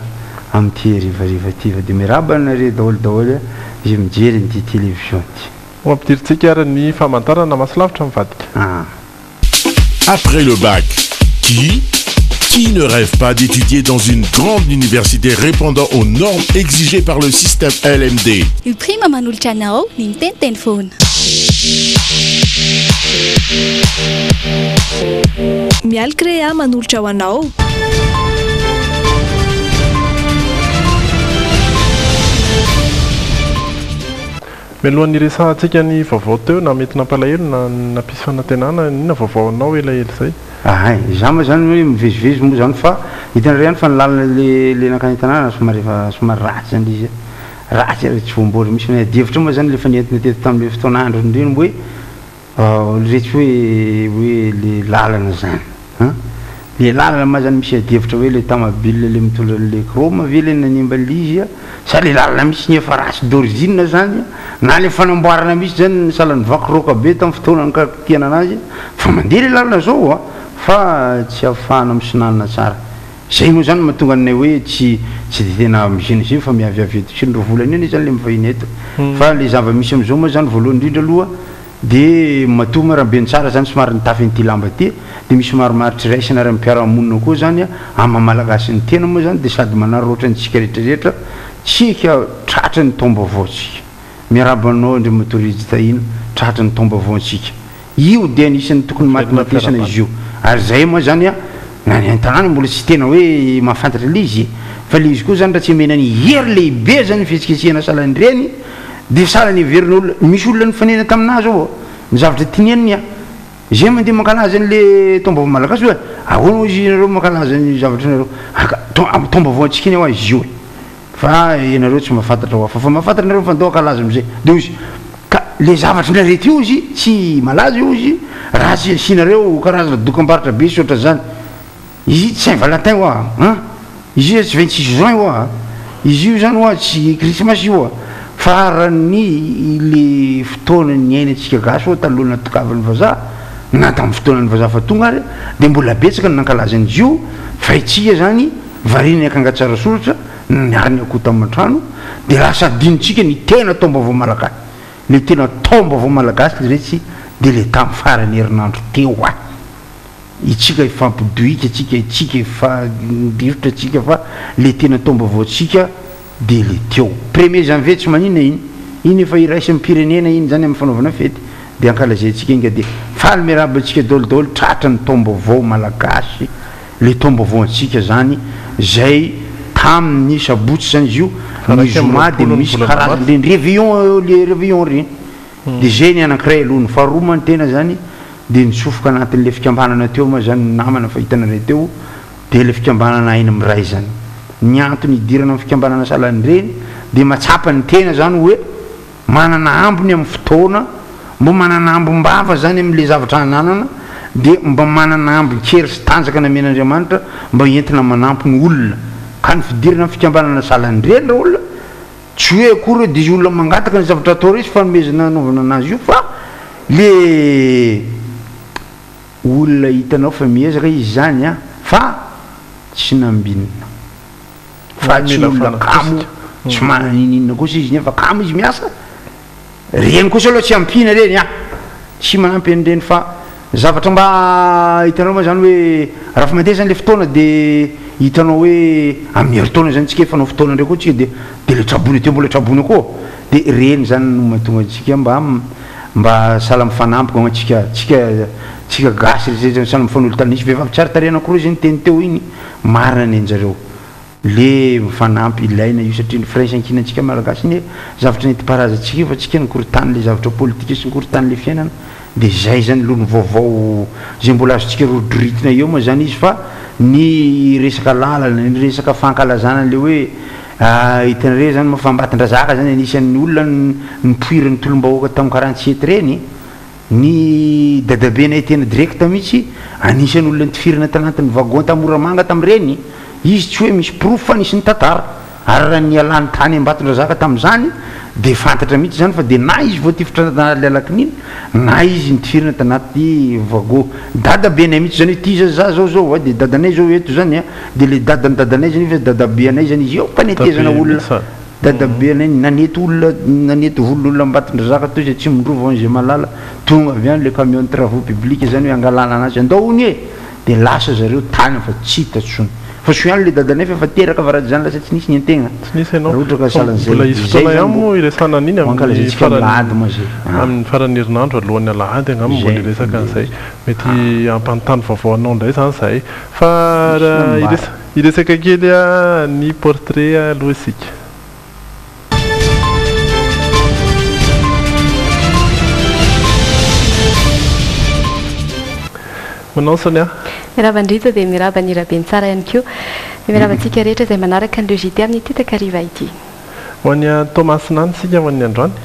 amin'ity rivariva ity fa dia miarabana re daholy izay mijery ity télévision ity. Mampidiritsika ary ny famantarana masolavitra mivadika. Après le bac, qui ne rêve pas d'étudier dans une grande université répondant aux normes exigées par le système LMD? Io prima manolotra anao ny miteniteny foana. Mialcrea manolotra ho anao. Melohan'ny resantsika ny vaovao teo na mety nampalahelo na nampisy fanantenana inona vaovao anao elaela izay. Za moa zany hoe mivezivezy moa zany fa hitanareo ihany fa ny lalana le nankany tanàna somary ratsy zany izy ratsy ary tsy voambory misy adevitra moa zany lefa nientina teto tamin'le fotoan'andro indreny hoe retsy hoe le lalana zany le lalana ma zany misy adevitra hoe le tamabile le mitola le kroma ve le nanimba lizy sa le lalana misy ny efa ratsy d'origine zany na le fanamboarana misy zany salan'ny vakiroka be tamin'ny fotoana nikatiana anazy fa mandeha le lalana zao fa tsy ahafahana misinanana tsara zay moa zany mahatonga anay hoe tsy de tena mizinaziny fa miaviavy eto sy nro volana eny zany le mivahiny eto fa le zava-misy am'izao moa zany voalohany indrindra aloha dia matoma rabeny tsara zany somary nitafy n'ity lamba ty dia misy maromaritry raisana ary mpiara-monina koa zany amamalagasy ny tena moa zany dia sady manaroatra ntsika rehetrarehetra tsika tratra ny tombo avaotsika miarabanao ndre motoriste ina tratra ny tombo avaotsika io dia anisan'ny tokony matymatesana izy io ary zay moa zany nany tanàna mbola tsy tena hoe mahafantatra lizy fa le izy koa zany raha tsy menany hery lehibe zany fihetsiketsehana salany reny dia salany everin'olona misy olona ny fanena taminazy ao ny zavatra tineniny zay mandeha mankalaza an'le tombo malagasy hoe ahoana izy nareo mankalaza ny zavatra nareo tombo avaoantsika iny ao izy io fa ianareo tsy mahafantatra ho fa mahafantatra nareo fa ndao ankalaza am'izay dia izy ka le zavatra narety io izy tsy malaza io izy raha tsy asinareo karazana dokam-barotra be sotra zany izy Saint Valentin oa izy io tsy 26 juin oa izy io zany oa tsy Christmas io oa farany le fotoana ny ainatsika gasy oa talohana tokavan'ny vazaha na tamin'ny fotoanan'ny vazaha fa tonga ary dia mbola betsaka ny nankalazan'izy io fa itsika zany variny akangatsara soratra niariny akoho tamin'ny antrano dia lasa adinontsika ny tena taom-baovao malagasy le tena taom-baovao malagasy retsy dia le tamin'ny farany herinandro teo a itsika ifampidoika itsika ifandrivotra atsika fa le tena taom-baovao atsika dia le teo 1er janvier tsy maninona iny efa iraisy amin'ny pirenena iny zany amin'ny fanaovana fety dia ankalazayntsika inga dia faly miaraba atsika daholo tratra ny taom-baovao malagasy le taom-baovao antsika zany zay tamin'ny sabotsy zany izy io ny zoma dia misy karazany le réveillon reny dia zay ny anankiray aloha ny faharoa ny tena zany dia nitsofoka anatin'le fikambanana teo moa zany namana fahitanare teo dia le fikambanana aina miray zany ny antony idirana amin'ny fikambanana salany reny dia matsapa ny tena zany hoe manana ambony amin'ny fotoana mba manana ambom-bava zany amin'le zavatra ananana dia mba manana ambony kery sy tanjaka namen'Andriamanitra mba entina manampy ny olona ka ny fidirana amin'ny fikambanana salany reny ra olona tsy hoe akory dia izy olona mangataka ny zavatra atao resy fanomezana anaovana anazy io fa le olona hitanao fa miezaka izy zany a fa tsy nambinina fa tsy olona kamo tsy maninina kosa izy nefa kamo izy miasa reny kosa aloha tsy ampina reny a tsy manampy an'ireny fa zavatra mba hitanao moa zany hoe raha fa mandeha zany le fotoana dia hitanao hoe amin'ny heritaona zany tsika efanao fotoana ndray koa tsika dia le trabony teo mbola trabony koa dia reny zany no mahatonga antsika mba sala mifanampoka tsika gasy sala mifanolo talisy vehivavy tsara tarena koa zany teny teo iny marina ny anjareo le mifanampy ilaina io satria ny firaisan-kinantsika malagasy iny zavatra nentiparaza atsika fa tsika nikoritany le zavatra politika sy nikoritany le fiainana dia zay zany aloha ny vaovao zay mbola azotsika rodoritina eo moa zany izy fa ny resaka lalana ny resaka fankalazana le hoe hitanare zany mafambatindrazaka zany anisan'ny olona nipoirany tolom-bahoaka tamin'ny 47 reny ny dadabenay tena direct mihitsy anisan'ny olona nitifirana tanatin'ny vagon tamoramanga tamin'ireny izy tsy hoe misy proof fa nisy ny tantara ary raha ny alany tany ambatondrazaka tamin'izany dia fantatra mihitsy zany fa dia na izy voatifitra lalakiny iny na izy nitifirana tanaty vago dadabenay mihitsy zany hoe ty za zao dia dadanay zao eto zany a dia le dadany dadanay zany fa dadabe anay zany izy eo mpanetezana olona dadabe anay nanety volon'olona ambatondrazaka to zay tsy mindrova zay malala tonga avy any le camion de travaux publics zany hoe angalana anazy andahony e dia lasa zareo tany fa tsy hitatsony fa so ihany le dadanay fa efa teraka varady zany lasa tsy nisy ny antegna ohatra ka salan'zaybola isy fotoana ihany moa iresana an'iny amin'ny farany herinandro alohan'ny alahady angamba mbola iresaka an'izay mety ampanontany vaovao anao indray zany zay fa iresaka kely a ny portrait aloha isika manao sonia mirabandritra dia miraba ny raben tsara ihany koa dia mirabantsika rehetra izay manaraka an'ireo jité amin'ny ity takariva ity ho an'ny Thomas nany sika ho an'ny androany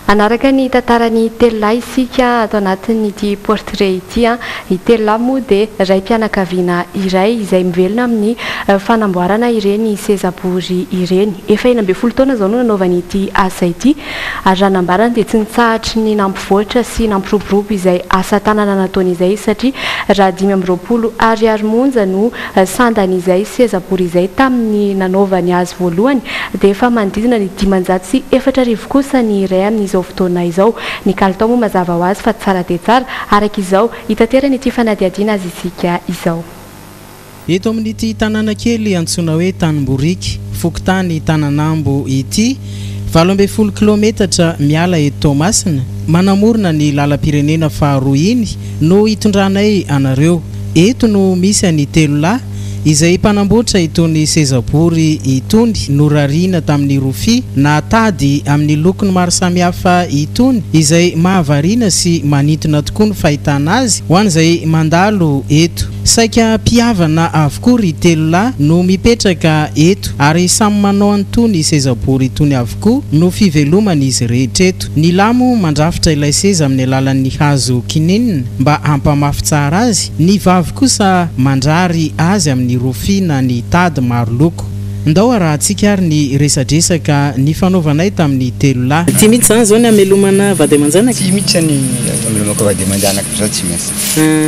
anaraka ny tantarany telonahy isika atao anatin'ity portrait ity a ny telonahy moa dia ray mpianakaviana iray izay mivelona amin'ny fanamboarana ireny sezabory ireny efa 11 taona zao no nanaovany ity asa ity ary raha nambarana dia tsy nitsahatry ny nampivoatra sy nampiroborobo izay asa tanana nataony izay satria raha 520 ariary monja no sandany izay sezabory izay tamin'ny nanaovany azy voalohany dia efa manodidina ny 504 kosa ny iray amin'izao fotoana izao ny kalitao moa mazava ho azy fa tsara dia tsara araka izao hitaterany ity fanadiadiana azy isika izao eto amin'ity tanàna kely antsoina hoe Tanimborika fokotany tananambo ity 12 kilometatra miala eto Masina manamorona ny lalam-pirenena faharoa iny no hitondranay anareo eto no misy any telo lahy izay mpanamboatra itony sezabory itony norariana tamin'ny rofia na tady amin'ny lokony maro samihafa itony izay mahavariana sy manintona tokoa ny fahitana azy ho an'izay mandalo eto. Saika mpihavana avokoa ry telo lahy no mipetraka eto ary samy manao antony sezabory itony avokoa no fivelomana izy rehetra eto. Ny lamo mandrafitra ilay seza amin'ny alalan'ny hazo kinenina mba hampamafy tsara azy, ny vavy kosa mandrary azy amin'ny rofia na ny tady maro loko. Ndao arahantsika ary ny resadresaka ny fanaovanay tamin'ny telo lahy. Ty mihitsy zany zao ny amelomana vady aman-janaka? Ty mihitsy ny amelomako vady aman-janaka zao tsy maintsy.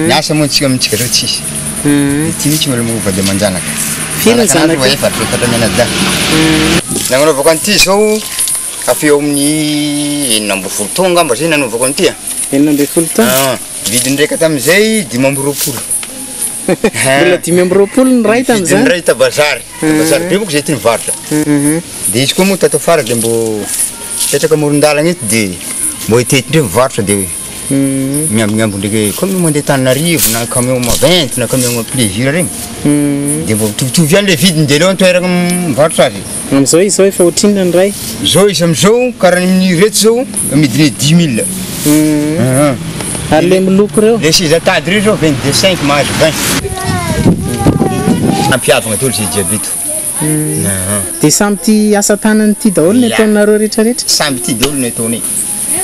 Miasa moa antsika amintsika zao tsisy. Ty mihitsy amelomako vady aman-janaka. Firy zanaka? Efatra menada. Nagnanovako an'ity zao afa eo amin'ny 4 taona ngamba zay nanaovako an'ity. 4 taona? Vidiny ndraika tamin'izay 520. Mbola 520 ny ray tamin'izany? Ny ray ta bazary. Bazary be moa zay ty nivarotra. Dia izy koa moa tato afara dia mbo petraka amoron-dalana eto dia mbo hitety ndray mivarotra dia miamboniambo ndraiky comme mandeha Tananarivo na camion maventy na camion plaisir regny. Dia mbo mitovitovy ihany le vidiny dia aleo antoerana mivarotra azy. Amin'izao izy zao efa ohatrinona ny ray? Zao izy amin'izao karaha ny reto zao midiny 10 000. Ary le miloko reo? Le siza tady reo zao 22,5 mahazo 20. Ampiavagna tolo zay jiaby eto. Dia samby ty asa tanany ty daholo ny ataonareo rehetrarehetra? Samby ty daholo ny ataonay.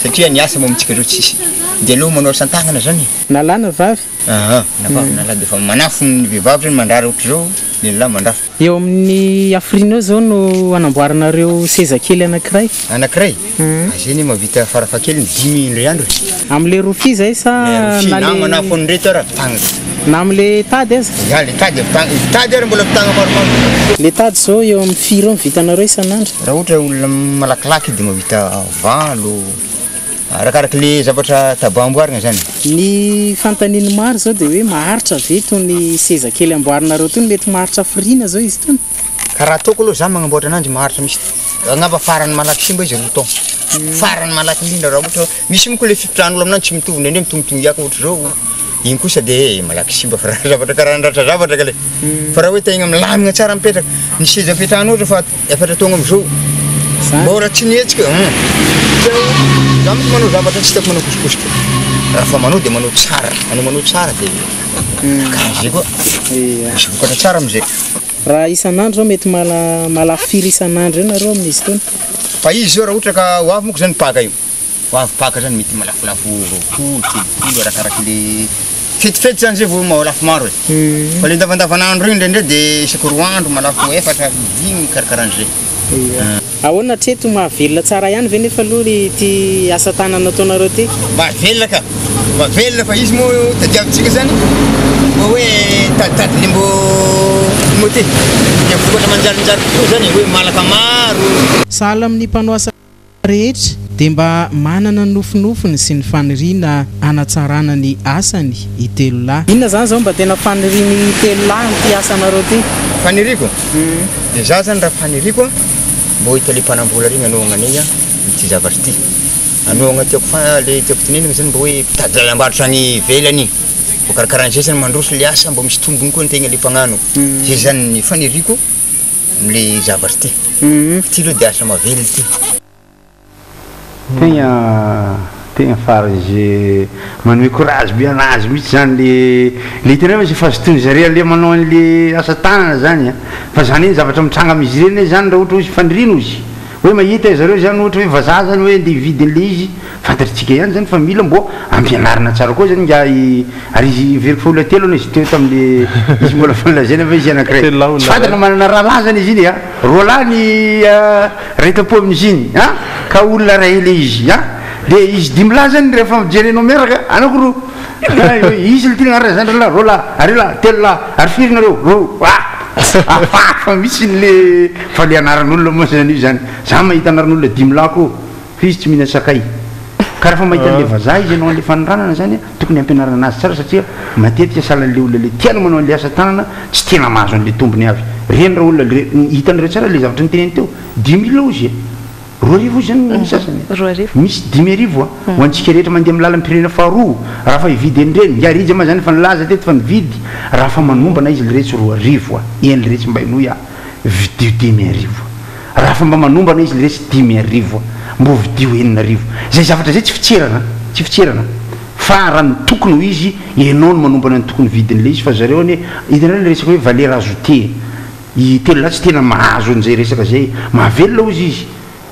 Satria ny asa moa amintsika zao tsisy. Dia aleo manao san-tagnana zany. Nalahy na vavy? Nalahy dia fa manafo ny vehivavy zany mandrara ohatra zao, ny lehilahy mandrara. Eo amin'ny afrina zao no anamboaranareo seza kely anankiray? Anankiray? Zay mavita farafakely 10 000 andro. Amin'le rofia zay sa na manafo ny reto ara vitagna. Na amin'le tady aza? Ya le tady vitagna. Tady ara mbola vitagna maromaro. Le tady zao eo amin'ny 4 eo vitanareo isan'andro? Raha ohatra olona malakilaky dia mavita 20 arakaraka le zavatra tabamboarina zany. Ny fantaniny maro zao dia hoe maharitra ve itony seza kely amboarinareo tony, mety maharitra firina zao izy tony? Karaha ataoko aloha za magnamboatra ananjy maharitra misy angamba farany malaky simba izy 2 taona. Farany malaky indrindra raha ohatra misy moa koa le fipitrahan'olo aminanjy tsy mitovy nendreny mitombotombo yaka ohatra zao. Igny kosa dia malaky simba fa raha zavatra karaha andratra zavatra ka le. Fa raha hoe tegna milamina tsara mipetraka ny seza fipetrahanao ohatra fa efatra taona amin'izao mbola tsy nihetsika. Za mihitsy manao zavatra tsy hitako manao kosikosika. Raha fa manao dia manao tsara dia karaha zay koa. Misy vokatra tsara amin'izay. Raha isan'andro zao mety malafo firy isan'andro eo nareo amin'izy tony? Fa izy zao raha ohatra ka ho avy moa zany paka io. Ho avy paka zany mety malafolafo 20 arakaraka le fetifety zany zay vao mahalafo maro e. Fa le ndavandavanandro io indraindray dia isaky 4 andro malafo 4 5 karakaran'izay. Ahoana hatreto mahavelona tsara ihany ve nefa aloha ity asa tanana ataonareo ty? Mahavelona ka. Mahavelona fa izy moa tadiavintsika zany mbo hoe taditady le mbo ty dia vokatra manjarinjary tokoa zany hoe malaka maro. Sahala amin'ny mpanao asa rehetra dia mba manana nofinofiny sy ny faniriana hanatsarana ny asany i telo lahy. Inona zany zao mba tena faniriany telo lahy ty asanareo ty? Faniriko? Dia za zany raha faniriko mbo hita le mpanambola regny anohagna an'igny ity zavatra ity. Anohagna tiako fa le tiako tenenina zany mbo hoe mpitady lalam-barotra any ivelany. Mbo karakaran'izay zany mandroso le asa mbo misy tombony koa ny tegna le mpagnano. Zay zany ny faniriko am'le zavatra ity. Ity aloha dia asa mahavelona ity. Tegna fara izy manome courage be anazy mihitsy zany le hitanao fa azo tony zareo le manao an'le asa tanana zany fa zany eny zavatra mitranga amin'izy ireny zany raha ohatra hoe fanirino izy hoe mahita zareo zany ohatra hoe vazaha zany hoe andeha hividy an'le izy fantatritsika ihany zany fa mila mbo ampianarina tsara koa zany ary izy veriko fa olona telo izy teo tam'le izy mbola fanlazaina fa izy anankiray tsy fantana manana raha zany izy iny a roa lahy ny reta-po amin'izy iny ka olona ray le izy dia izy 10 lahy zany rehefa mijerenao miaraka anakoroa izy le tina arina zany roa lahy ary lahy telo lahy ary firy nareo roa fa misy le fa le anaran'olona moa zany io zany za mahita anaran'olona 10 lahy koa fa izy tsy mihina sakay ka rehefa mahita an'le vazaha izy anao an'le fanoranana zany tokony ampianarana azy tsara satria matetika sahalan'le olona le tiana manao an'le asa tanana tsy tena mahazo an'le tombony avy reny raha olona hitan'ireo tsara le zavatra nyteneny teo 10 000 izy roa arivo zany sasany misy 10 arivo ho antsika rehetra mandeha amin'ny lalam-pirenena faharoa raha fa hividy an'ireny ngarija ma zany fa nilaza teto fa nividy raha fa manombana izy liretsy 2 arivo eny liretsy mba inoa vidio 10 arivo raha fa mba manombana izy liretsy 10 arivo mbo vidio 9 arivo zay zavatra zay tsy fitserana fa raha ny tokony ho izy ianao no manombana ny tokony vidin'le izy fa zareo ane hitanao le resaka hoe valeur ajoutée i telo la tsy tena mahazo an'izay resaka zay mahavelona ozy izy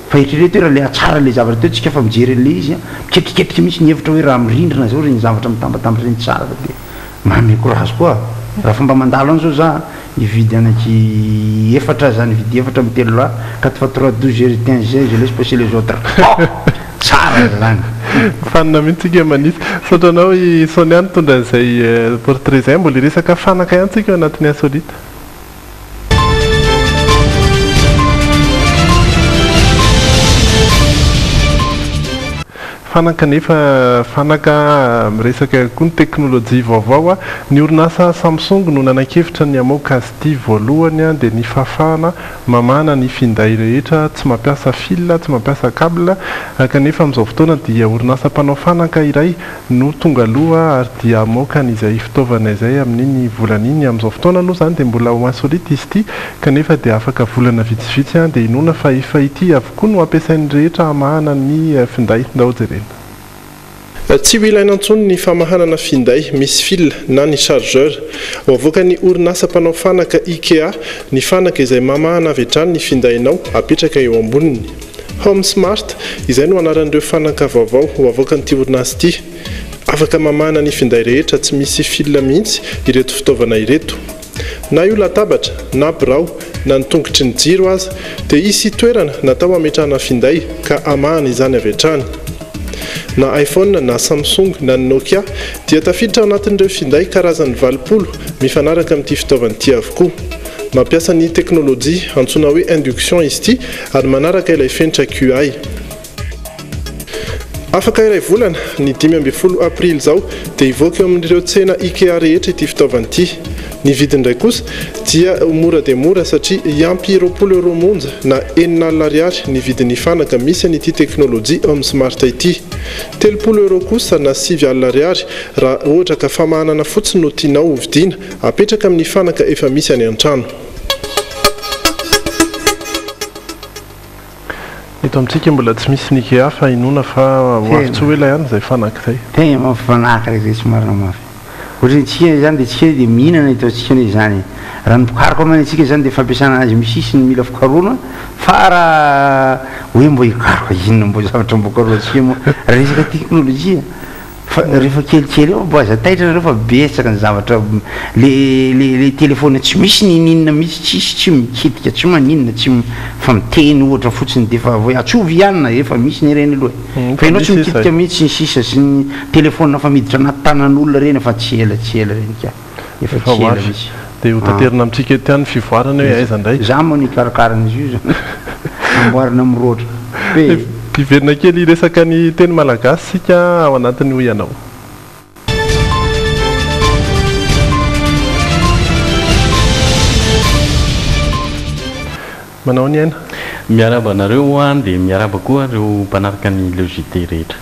fa eritrereto hoe raha le atsara le zavatra teo tsika fa mijery an'le izy miketriketrika misy ny hevitra hoe raha mirindrina zao reny zavatra mitambatambatra reny tsara de mahame courage koa raha fomba mandalo an'izao za hividy anaky efatra zany vidy efatra amin'ny telo la 4 12 heures 15 heures je laisse passer les autres tsara zany fanina mihitsika manisy satranao i Sonia nitondra an'izay portrait zay mbola resaka fanaka ihany tsika anatin'ny insolite fanaka nefa fanaka miresaka koa ny teknôlôjia vaovao ny orinasa Samsung no nanakevitra ny amoaka azy ity voalohany dia ny fafana mamana ny finday rehetra tsy mampiasa fil tsy mampiasa cable kanefa amin'izao fotoana dia orinasa mpanao fanaka iray no tonga aloha ary dia amoaka n'izay fitaovana izay amin'iny volan'iny amin'izao fotoana aloha zany dia mbola ho insolite izy ity kanefa dia afaka volana vitsivitsy dia inona fa efa ity avokoa no ampiasain'ny rehetra hamahana ny finday ndao jerena tsy ho ilaina intsony ny famahanana finday misy fil na ny chargeur ho avoaka ny orinasa mpanao fanaka IKEA ny fanaka izay mamahana avy hatrany ny findainao apetraka eo amboniny Home Smart izay no anaran'ireo fanaka vaovao ho avoaka n'ity orinasa ity afaka mamahana ny finday rehetra tsy misy fil mihitsy ireto fitaovana ireto na io latabatra na birao na ny tongotry ny jiro aza dia isy toerana natao ametrahana finday ka amahana izany avy hatrany na iPhone na Samsung na Nokia dia tafiditra anatin'ireo finday karazany 20 mifanaraka amin'ity fitaovana ity avokoa mampiasa ny teknôlôjia antsoina hoe induction izy ity ary manaraka ilay fenitra QI afaka iray volana ny 15 aprily zao dia ivoaka eo amin'ireo tsena IKEA rehetra ity fitaovana ity ny vidindray kosa dia mora dia mora satria iampy 20 euro monja na 9 ariary ny vidin'ny fanaka misy an'ity teknôlôjia Home Smart ity 30 euro kosa na 9 ariary raha ohatra ka famahanana fotsiny no tianao ho vidiana apetraka amin'ny fanaka efa misy any an-trano eto amintsika mbola tsy misy ny IKEA fa inona fa hoavitsy ho ela ihany izay fanaka izay tegna mafanaka zay tsy marina mafy ohatrany tsika zany dia tsika dia mihinana itaontsika hoe zany raha ny bokariko amany atsika zany dia fampiasana azy misisiny mila fikaroana fa raha hoe mbo hikaroka inona mbo zavatra mbokaroa atsika moa resaka teknôlôjia fa rehefa kelikely eo mbo aza taitra nareo fa betsaka ny zavatra le telefôna tsy misy ninina misy tsy mikitika tsy maninona tsy fa miteny ohatra fotsiny dia fa voe atsovy ihany efa misy ny reny aloha fa ianao tsy mikitika mihitsy ny sisa sy ny telefôna fa miditra anaty tanan'olona reny fa tsy ela reny ka efa tsy ela misy dia ho tanterina amintsika eto ihany fivoarana hoe aiza indray za moa ny karakarana izy io zany amboarina miroatra piverina kely resaka ny teny malagasy sika ao anatiny ho ianao manao ny aina miaraba anareo a dia miaraba koa reo mpanaraka ny logité rehetra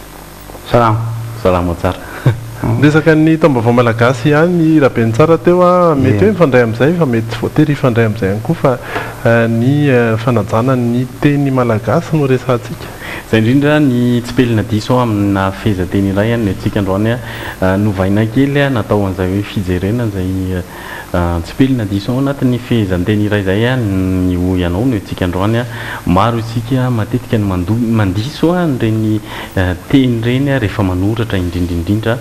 salama tsara resaka ny taom-baovao malagasy ihany rabeny tsara teo a mety hoe mifandray amin'izay fa mety tsy voatery hifandray amin'izay ihany koa fa ny fanajana ny teny malagasy no resantsika zay indrindra ny tsipelina diso amina fehezanteny iray ny atsika androany novaina kely natao an'izay hoe fijerena zay tsipelina diso ao anatin'ny fehezanteny iray zay ny ho ianao no atsika androany maro isika matetika ny mandiso nyreny teny reny rehefa manoratra indrindrindrindra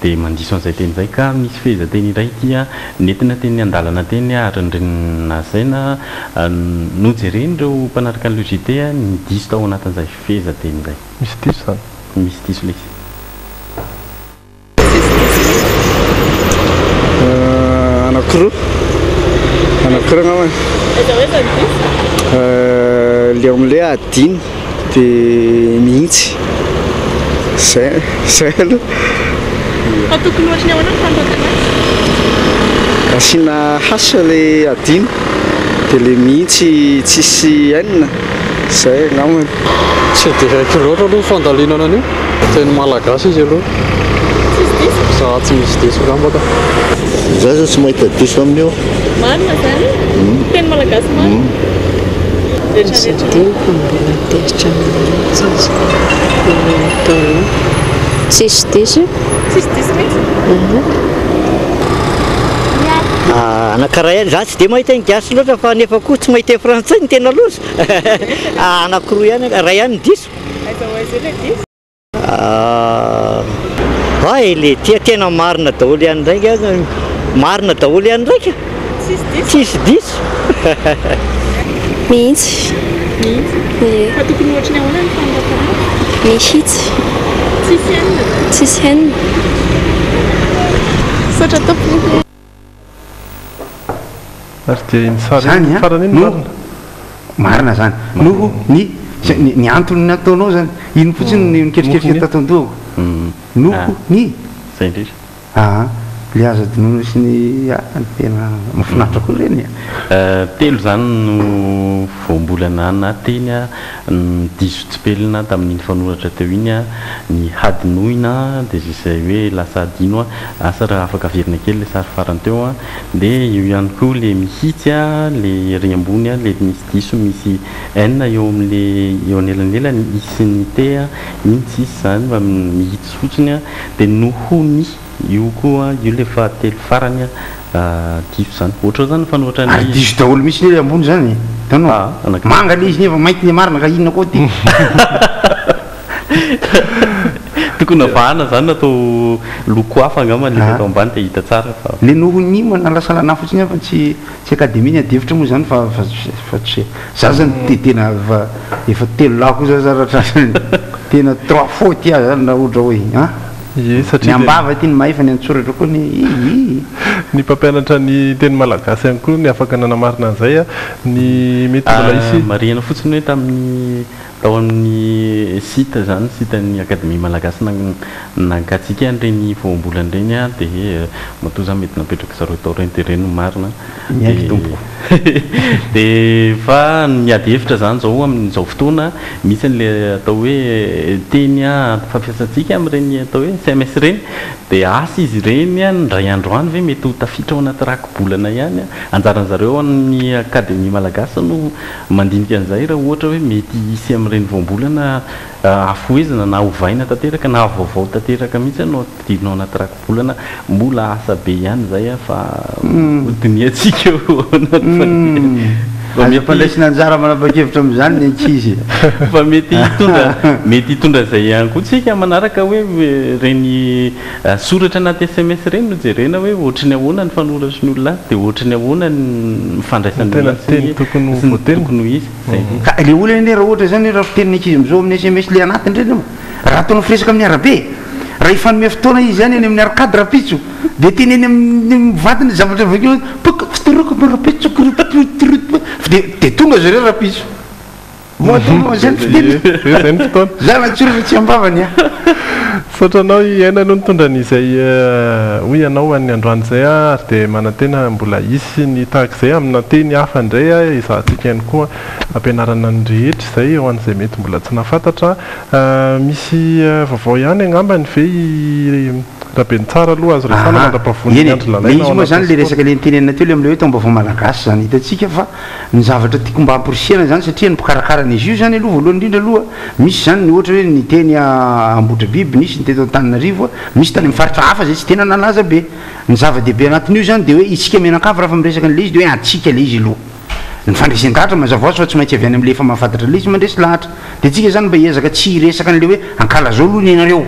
dia mandiso an'izay teny zay ka misy fehezanteny iray tia nentina teny andalana teny ary nrenazaina nojereny reo mpanaraka ny logité ny diso tao anatin'izay fehezanteny zay misy diso zany misy diso le anakiro angambany le am'le adiny dia mihitsy zay aloha asiana hasa le adiny dia le mihitsy tsisy enina zay angambany tsy dia haiko loatra aloha fandalinana anio teny malagasy izy aloha za tsy misy diso gambaka za zao tsy mahita diso amin'io marina zany teny malagasy marina rehetrarehetra mbola tezitra mihitsy izy tao tsisy diso tsisy diso mihitsy anakaraha ihany za tsy dia mahita ny gasy loatra fa nefa koa tsy mahita frantsay ny tena loza anakiroa ihany raha ihany ny diso le tia tena marina daholo ihany ndraika marina daholo ihany ndraika tsisy diso mihitsy fa tokony ohatrany ahoana ny fandakarana mihitsy tsisy henina sotra tompony ary dia iny zany farany iny marina marina zany noho ny antony nataonao zany ino fotsiny niketriketrika tatondoako noho ny zay indrindra le aza dinono sy ny tena mahafinaritra koa reny telo zany no voambolana nateny a ny diso tsipelina tamin'iny fanoratra teo iny a ny hadinoina dia zay hoe lasa adino a asa raha afaka averina kely le sary farany teo a dia io ihany koa le mihitsy a le ry ambony a le misy diso misy enina eo amin'le eo anelanelany isyny te a iny tsisy zany mba mihitsy fotsiny a dia nohony io koa io le fahatelo farany a diso zany ohatra zany fanohatra ny diso daholo misy le ambony zany tanao manga le izy nefa mainty le marina ka inona koa ty tokony avahana zany natao loko hafa angama le atao ambany dia hita tsara fa le nohony manalasalana fotsiny fa tsy akademia adevitra moa zany fa tsy za zany tena efa telo lako za zaratra tena 3 fois tia zany raha ohatra hoe ny ambava ty ny mahefa ny antsoratra koa ny mpampianatra ny teny malagasy ihany koa ny afaka nanamarina an'izay a ny mety mbola isy marihana fotsiny hoe tamin'ny tao amin'ny site zany site ny akademia malagasy nankatsika an'ireny voambolan'ireny a dia matoa zany mety napetraka zareo tao reny dia reny no marina dia fa miady hevitra zany zao amin'izao fotoana misy an'le atao hoe teny a fampiasantsika amin'ireny atao hoe CMS reny dia asa izy reny a ndray andro any ve mety ho tafitra ao anaty rakobolana ihany a anjaran'ny zareo amin'ny akademia malagasy no mandinika an'izay raha ohatra hoe mety hisy amin'ireny voambolana afoezana na hovaina tanteraka na vaovao tanteraka mihitsy no didinao anaty rakobolana mbola asa be ihany zay a fa hodiniatsika fandraisina anjara manapa-kevitra am'izany ny ankizy fa mety hitondra zay ihany koa tsika manaraka hoe reny soratra anaty SMS reny no jerena hoe ohatrany ahoana ny fanoratry ny olona dia ohatrany ahoana ny mifandraisany olonatokony izy ka le olona eny raha ohatra zany raha fiteniny ankizy am'izao amin'ny SMS le anatiny reny raha ataonao firesaka amin'ny arabe raha ifanome fotoana izy zany eny amin'ny arcade rapitso dia teny eny amin'ny vatiny zavatra vakeo dia tonga zareo rapitso zany fiteny za natsoratra tsy ambavany a satranao iaina no nitondra n'izay hoy ianao an'ny androany zay a ary dia manantena mbola isy ny tahak'izay amina teny hafa indray a izahantsika ihany koa ampianarana ny rehetra izay eo an'izay mety mbola tsy nafantatra misy vaovao ihany angambany ve rahabeny tsara aloha azo refana mandrapavony andro lalaina izy moa zany le resaka le nitenenina teo le am'le hoe taom-baovao malagasy zany hitantsika fa ny zavatra tiako mba amporisiana zany satria ny mpikarakarana izy io zany aloha voalohany indrindra aloha misy zany ny ohatra hoe ny teny ambotra biby nisy ny teto Antananarivo misy tany amin'ny faritra hafa zay tsy tena nalaza be ny zava-dehibe anatin'io zany dia hoe isika menakavy raha fa miresaka an'le izy dia hoe atsika le izy aloha ny fandraisan-dahatra mazavaotsy fa tsy maintsy avy any am'le efa mahafantatra le izy mandresy lahatra dia tsika zany mba hiezaka tsy resaka an'le hoe ankala zao aloha ny ianareo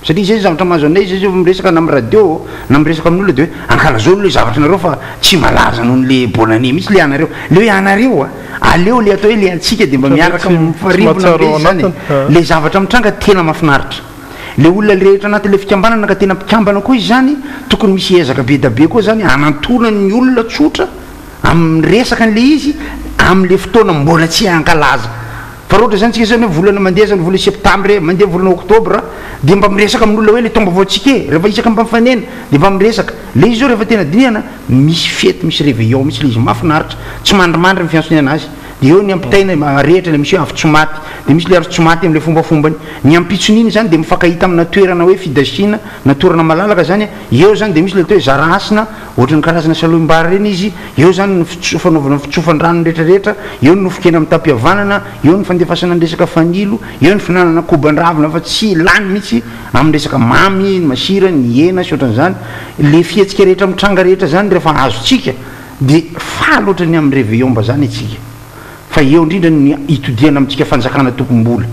satria zay zavatra mahazo anay izy miresaka na amin'ny radio na miresaka amin'olona dia hoe ankala zao le zavatra nareo fa tsy malaza noho n'le bonane mihitsy le anareo le hoe anareo aleo le atao hoe le antsika dia mba miaraka mifarivona le zany le zavatra mitranga tena mahafinaritra le olona le rehetra anatin'le fikambanana ka tena mpikambana koa izy zany tokony misy ezaka be da be koa zany anantona ny olona tsotra amin'ny resaka an'le izy amin'le fotoana mbola tsy ankalaza fa roatra zany tsika zany hoe volana mandeha zany volana septambre mandeha volana oktobra dia mba miresaka amin'olona hoe le tomba-vaotsika rehefa isaka mba mifanena dia mba miresaka le izy zao rehefa tena dinihana misy fety misy réveillon misy le izy mahafinaritra tsy mandrimandry ny fiantsony anazy dia eo ny ampitaina rehetra le misy hoe avy tsy maty dia misy le ary tsy maty amin'le fombafombany ny ampitson'iny zany dia mifankahita amina toerana hoe fidasina na toerana malalaka zany eo zany dia misy le atao hoe zarasina ohatrany karazana saloim-bary reny izy eo zany ny fanaovana fitsofan-drano rehetrarehetra eo ny nofikena amin'ny tampihavanana eo ny fandefasana ny resaka fanilo eo ny finanana koban-dravina fa tsy lany mihitsy amin'ny resaka mamy ny masira ny hena sy ohatran'izany le fietsika rehetra amin'ny tranga rehetra zany rehefa azotsika dia faly ohatrany amin'ny réveillon mba zany itsika fa eo indrindra ny itodiana amintsika fanjakana tompom-bola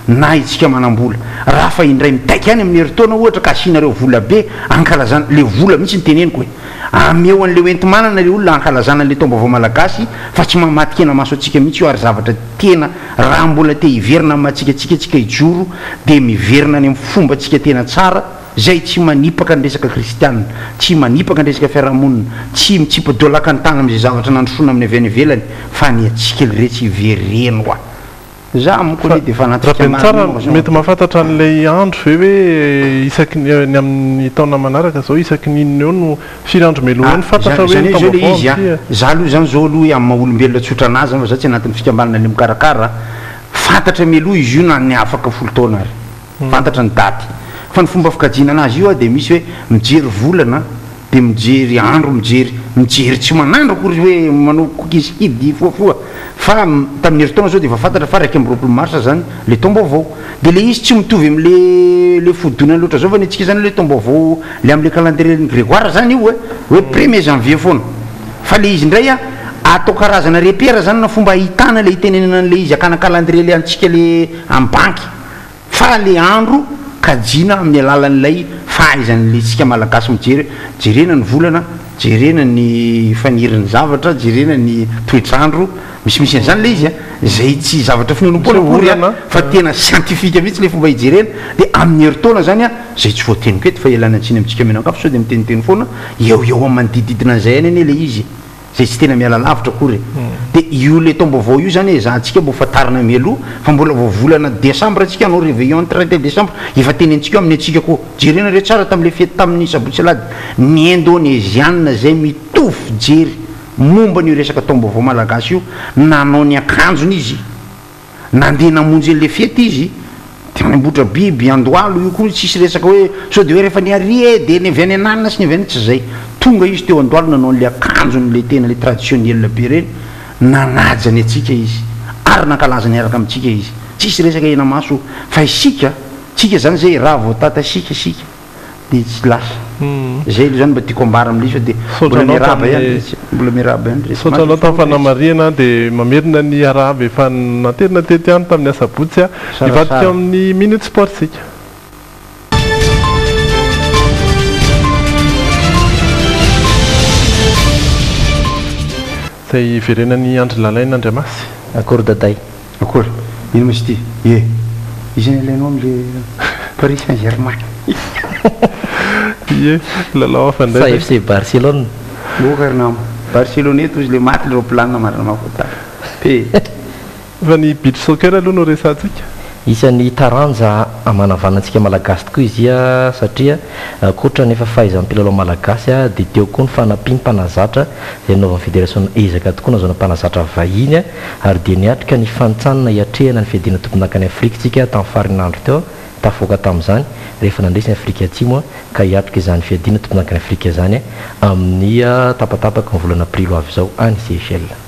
na itsika manam-bola raha fa indray mitaika any amin'ny heritaona ohatra ka asianareo vola be ankalazana le vola mihitsy ny teneniko hoe ameo an'le entimanana le olona ankalazana le taom-baovao malagasy fa tsy mamatikena maso atsika mihitsy io ary zavatra tena raha mbola te hiverina matsikatsikatsika hijoro dia miverina any amin'ny fomba tsika tena tsara zay tsy manipaka ny resaka kristianina tsy manipaka ny resaka fiarahamonina tsy mitsipadolaka ny tana amin'izay zavatra nandrosoana amin'ny avy any ivelany fa ny atsika le retsy hivereno a za moko le dia fanatratsara mety mahafantatra an'ilay andro ve hoe isaky ny amin'ny taona manaraka zao isaky ninona eo no firy andro melohany fantatra hoe izy za aloha zany zao aloha hoe amin'ny maha-olombelona tsotra anazy zany fa za tsy anatin'ny fikambanana le mikarakara fantatra mialoha izy io na ny afaka folo taona ary fantatra ny daty fa ny fomba fikajiana anazy io a dia misy hoe mijery volana dia mijery andro mijery tsy manandro akory hoe manao kokizikidy foafoa fa tamin'ny heritaona zao dia efa fantatra fa raiky am'roapolo marsa zany le taom-baovao dia le izy tsy mitovy am'le fodonany loatra zao fa ny atsika zany le taom-baovao le am'le calendrier grégoire zany io hoe 1er janvier foana fa le izy indray a atao karazana repera zany na fomba ahitana le hitenenana an'le izy akana calendrier le antsika le am-banky fa le andro kajina amin'ny alalan'ilay fahaizan'le tsika malagasy mijery jerena ny volana jerena ny faniriny zavatra jerena ny toetrandro misimisy an'izany le izy a zay tsy zavatra finonompoana akory a fa tena scientifique mihitsy le fomba hijerena dia amin'ny heritaona zany a zay tsy voateniko eto fa elana antsiny amintsika menakafo sao dia miteniteny foana eo eo am'manodidididina an'izay any ane le izy zay tsy tena miala lavitra akory dia io le taom-baovao io zany zahantsika mbo fatarina mialoha fa mbola voavolana décembre atsika anao réveillon 31 décembre efa tenentsika eo amin'ny atsika koa jerena re tsara tamin'le fety tamin'ny sabotsy alady ny indonesianina zay mitovy jery momba n'io resaka taom-baovao malagasy io nanao ny akanjony izy nandeha namonjy an'le fety izy dia nambotra biby andoalo io koa tsisy resaka hoe sao dia hoe rehefa ny arie dia ny avy any ananina sy ny avy any tsy zay tonga izy teo andoalo nanao n'le akanjony le tena le traditionnel be reny nanajany atsika izy ary nankalazany araka amintsika izy tsisy resaka ena maso fa isika tsika zany zay raha voatata sika dia tsy lasa zay lo zany mba tiako ambara amin'le izy fa dia mbola miraba ihany mbola miraba ihany soatranao tamin'ny fanamariana dia mamerina ny araba efa naterina tety any tamin'ny asabotsy a ivadika amin'ny minute sportsika zay verenany andry lalaina andriamasy akory daday akory ino misy ty e izy ny ilainao am'le Paris Saint-Germain ye lalao afandray FC Barcelone bokarnamo Barcelone eto izy le maty le roplanina marina mafota pe fa ny beach soccer aloha no resantsika isan'ny taranja amanavanantsika malagasy tokoa izy a satria koatra nefa fahaizam-pilalao malagasy a dia teo koa ny fanampim-panazatra zay naovan'ny fédération ezaka tokoa nazona mpanazatra vahiny a ary dia niatrika ny fanotsanana hiatrehana ny fiadiana tomponakany afrika tsika tamin'ny farinandro teo tafoaka tamin'izany rehefa nandresy ny afrika atsimo a ka hiatrika izany fiadiana tomponakany afrika zany a amin'ny tapatapaka ny volana aprilo avy izao any Seychelles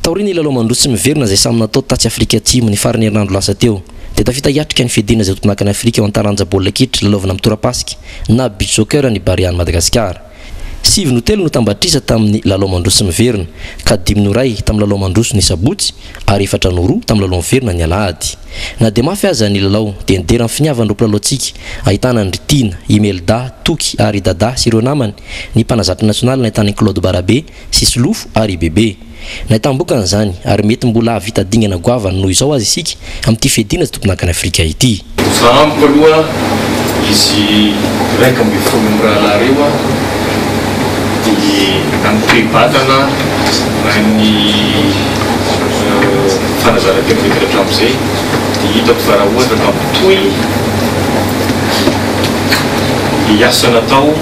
taorina ilalao mandrotsy miverina zay samy natao tatsy afrika atsimo ny farany herinandro lasa teo dia tafita hiatrika ny fiadiana zay tomponakany afrika ao an-taranja baolina kitra lalaovana amin'ny torapasika na beach soccer ny Bariany Madagasikara 7-3 no tambatrisa tamin'ny lalao mandroso miverina ka 5-2 tamin'ny lalao mandroso ny sabotsy ary 4-2 tamin'ny lalao miverina ny alahady na dia mafy aza ny lalao dia nidera amin'ny finiavany roa mpilalao-tsika ahitana Ndritina, Imelda, Toky ary Dada sy ireo namany ny mpanazatra nasionaly nahitana Claude Barabe sy Solofo ary Bebe nahitam-bokana zany ary mety mbola avitadingana goavana noho izao azy isika amin'ity fiadiana tomponakany Afrika ity amiko aloha izy raika amby folo mirahala reo dia namitoebatana ny fanazara-tena hatramin'izay dia hitako fa raha ohatra tampitoy hiasa natao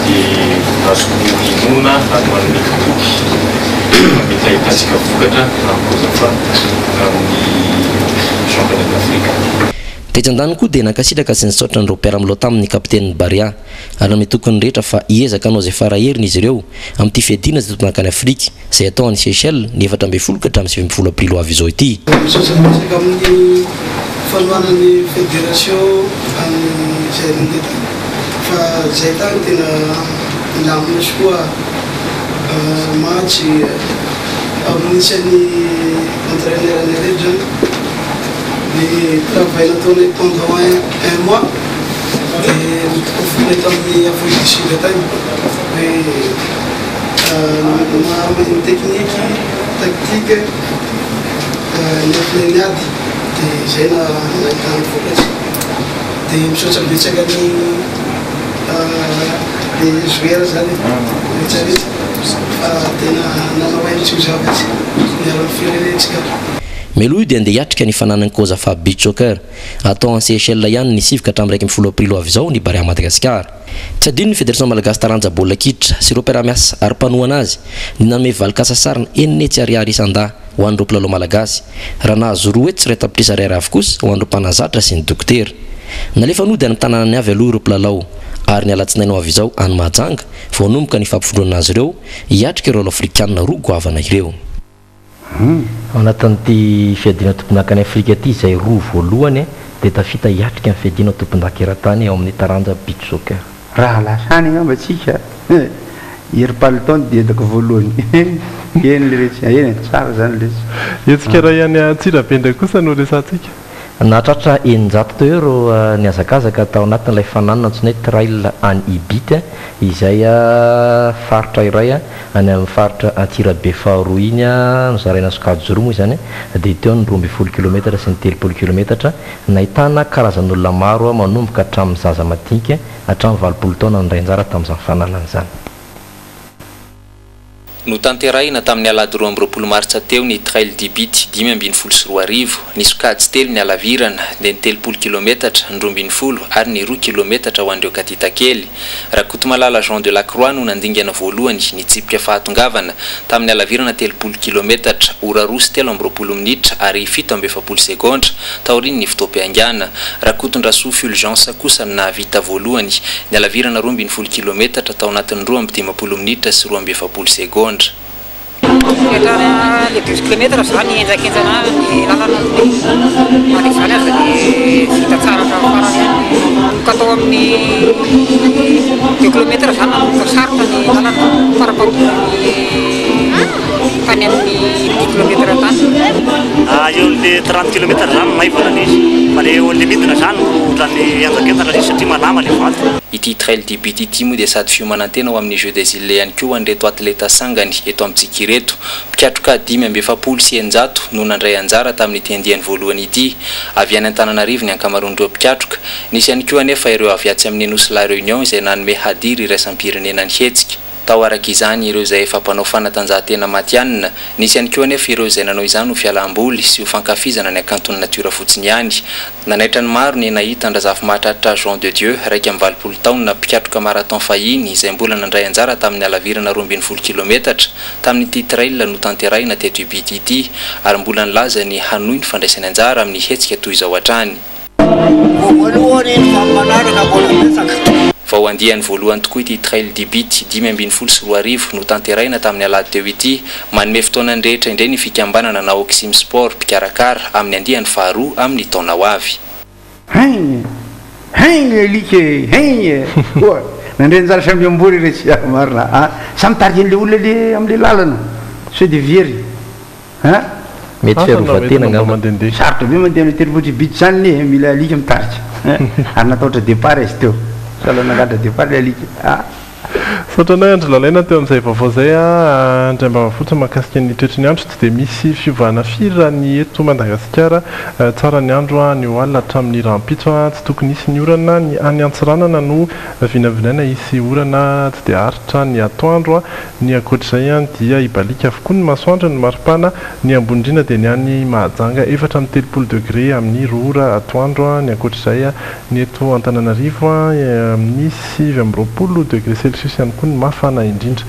dia azoko hinona ary manome toky mety ahitatsika vokatra rahakoza fa amin'ny championnat d'Afrique. Tetsan-dany koa dia nankasitraka sy nisaotra ny Robert Amlo tamin'ny kapiteny Baria ary amin'ny tokony rehetra fa hiezaka anao izay faraheriny izy ireo amin'ity fiadiana izay tompon-akany Afrika izay atao any Seychelles ny 14 ka hatramin'ny 20 aprily ho avy izao ity. Misaotra amin'ny fanohanan'ny fédération amin'ny Zaire fa izay tany tena milamina sy koa match amin'isan'ny entraîneur-ny rehetra zany le travail nataonay pendant un mois et mitokofona eto amin'ny Afrique du Sud tany hoe mahamany technique tactique ny ampinaniady dia izay nahitany vokatsy dia misaotra betsaka ny le joueur zany rehetrarehetra tena nanao haintsy ho zavatsy miara-ny firenentsika. Melo io dia andeha hiatrika ny fananany koza fa beach soccer atao any Seychelles ihany ny 7 ka hatramin'ny 1 aprily ho avy izao ny Baria Madagasikara. Tsy adino ny Fédération Malagasy taranja baolina kitra sy ireo mpiara-miasa ary mpanohana azy ny nanome valikasa sarina enitsy ariary isan-da ho an'ireo mpilalao malagasy raha nahazo roa etsy iray tapitrisa ariary avy kosa ho an'ireo mpanazatra sy ny dokotera. Nalefa nody any tanànany avy aloha ireo mpilalao ary ny alatsinainy ho avy izao any Mahajanga vao nomboka ny fampifondronana azy ireo hiatrika ireo afrikanina roa goavana ireo. Anatin'ity fiadiana tomponakany Afrika ity izay roa voalohany dia tafita hiatrika amin'ny fiadiana tompon-daka eran-tany ao amin'ny taranja beach soccer. Raha lasany ngamba tsika herim-palitao dia edako voalohany eny le rehetra eny tsara zany le etsika raha ihany Antsirabe ndraiky kosa no resantsika nahatratra 900 euro ny azakazaka tao anatin'ilay fananana antsoina hoe trail any Ibity izay faritra iray any amin'ny faritra Antsirabe faharoa iny nozaraina Sokajy roa moa izany dia teo ny 12 km sy ny 13 km nahitana karazan'olona maro manomboka hatramin'ny zaza madinika hatramin'ny 20 taona ny rainjara tamin'izany fananana izany. No tanterahina tamin'ny alady 12 martsa teo ny trail d'Ibity 524 ny Sokajy telo ny alavirana dia ny 30 km ny 12 ary ny 2 km ho an'ireo kadita kely. Rakotomalala Jean de la Croix no nandingana voalohany ny tsipika fahatongavana tamin'ny alavirana 30 km ora 2:30 minitra ary 7:70 sekondra taoriny ny fotoam-piangana. Rakotondra-soa Fulgence kosa no nahavita voalohany ny alavirana 12 km tao anatin'ny 2:15 minitra sy 2:70 sekondra. Le 12 km zany enjakenjana ny lalana ary zany aza dia vita tsara farany ka atao amin'ny 2 km zany nanomboka sarotra ny lalana faraparotony tany amin'ny 10 km tany. Eo le 30 km zany maivana izy fa le eo le midina zany ohatran'ny enjakentana izy satria malama le vato. Ity trail d'Ibity ity moa dia sady fiomanantena ho amin'ny Jeux des Îles ihany koa an'ireto atleta sangany eto amintsika ireto. Mpiatroka 570 sy 100 no nandray anjara tamin'ity andiany voalohany ity. Avy any Antananarivo ny ankamaroan'ireo mpiatroka. Nisy ihany koa anefa ireo avy atsy amin'ny Nosy La Réunion izay nanome hadiry iraisam-pirenena ny hetsika. Tao araka izany ireo izay efa mpanao fanatanjahantena matianina. Nisy ihany koa anefa ireo izay nanao izany ho fialam-boly sy ho fankafizana ny akanton'ny natiora fotsiny ihany. Nanaitra ny maro ny nahita andrazafy mahatratra Jean de Dieu raika amin'ny 20 taona mpiatroka marathon fahiny izay mbola nandray anjara tamin'ny alavirana 12 km tamin'ity trail no tanterahina teto Ibity ity ary mbola nilaza ny hanohy ny fandraisany anjara amin'ny hetsika toy izao hatrany. Vao andiany voalohany tokoa ity trail d'Ibity 524 no tanterahina tamin'ny alady teo ity manome fotoanany rehetra indray ny fikambanana na Oxim Sport mpikarakara amin'ny andiany faharoa amin'ny taona ho avy. Like nandreny anjara samy ambory rehetra marina samy tariky an'le olona le amin'le lalana so de very mety fiarovatena ngamba sarotra be mandeha amin'ny telopotry Ibity zany ne mila alika mitarika ary nataotra départ izy teo sala nangatra départ le alika Saotrana andro lalaina teo amin'izay vaovao izay andray mba fotsiny mahakasika ny toetra ny andro tsy dia misy fiovana firy ny eto Madagasikara tsara ny andro ny alina hatramin'ny rampitso tsy tokony hisy ny orana ny any Antsiranana no vinavinaina hisy orana tsy dia aritra ny atoandro ny ankoatr'izay dia ibalika avokoa ny masoandro ny maripana ny ambondrina dia ny any Mahajanga 4-30 degré amin'ny 2 ora atoandro ny ankoatr'izay ny eto Antananarivo amin'ny 7-20 degré Celsius ihany koa ny mafana indrindra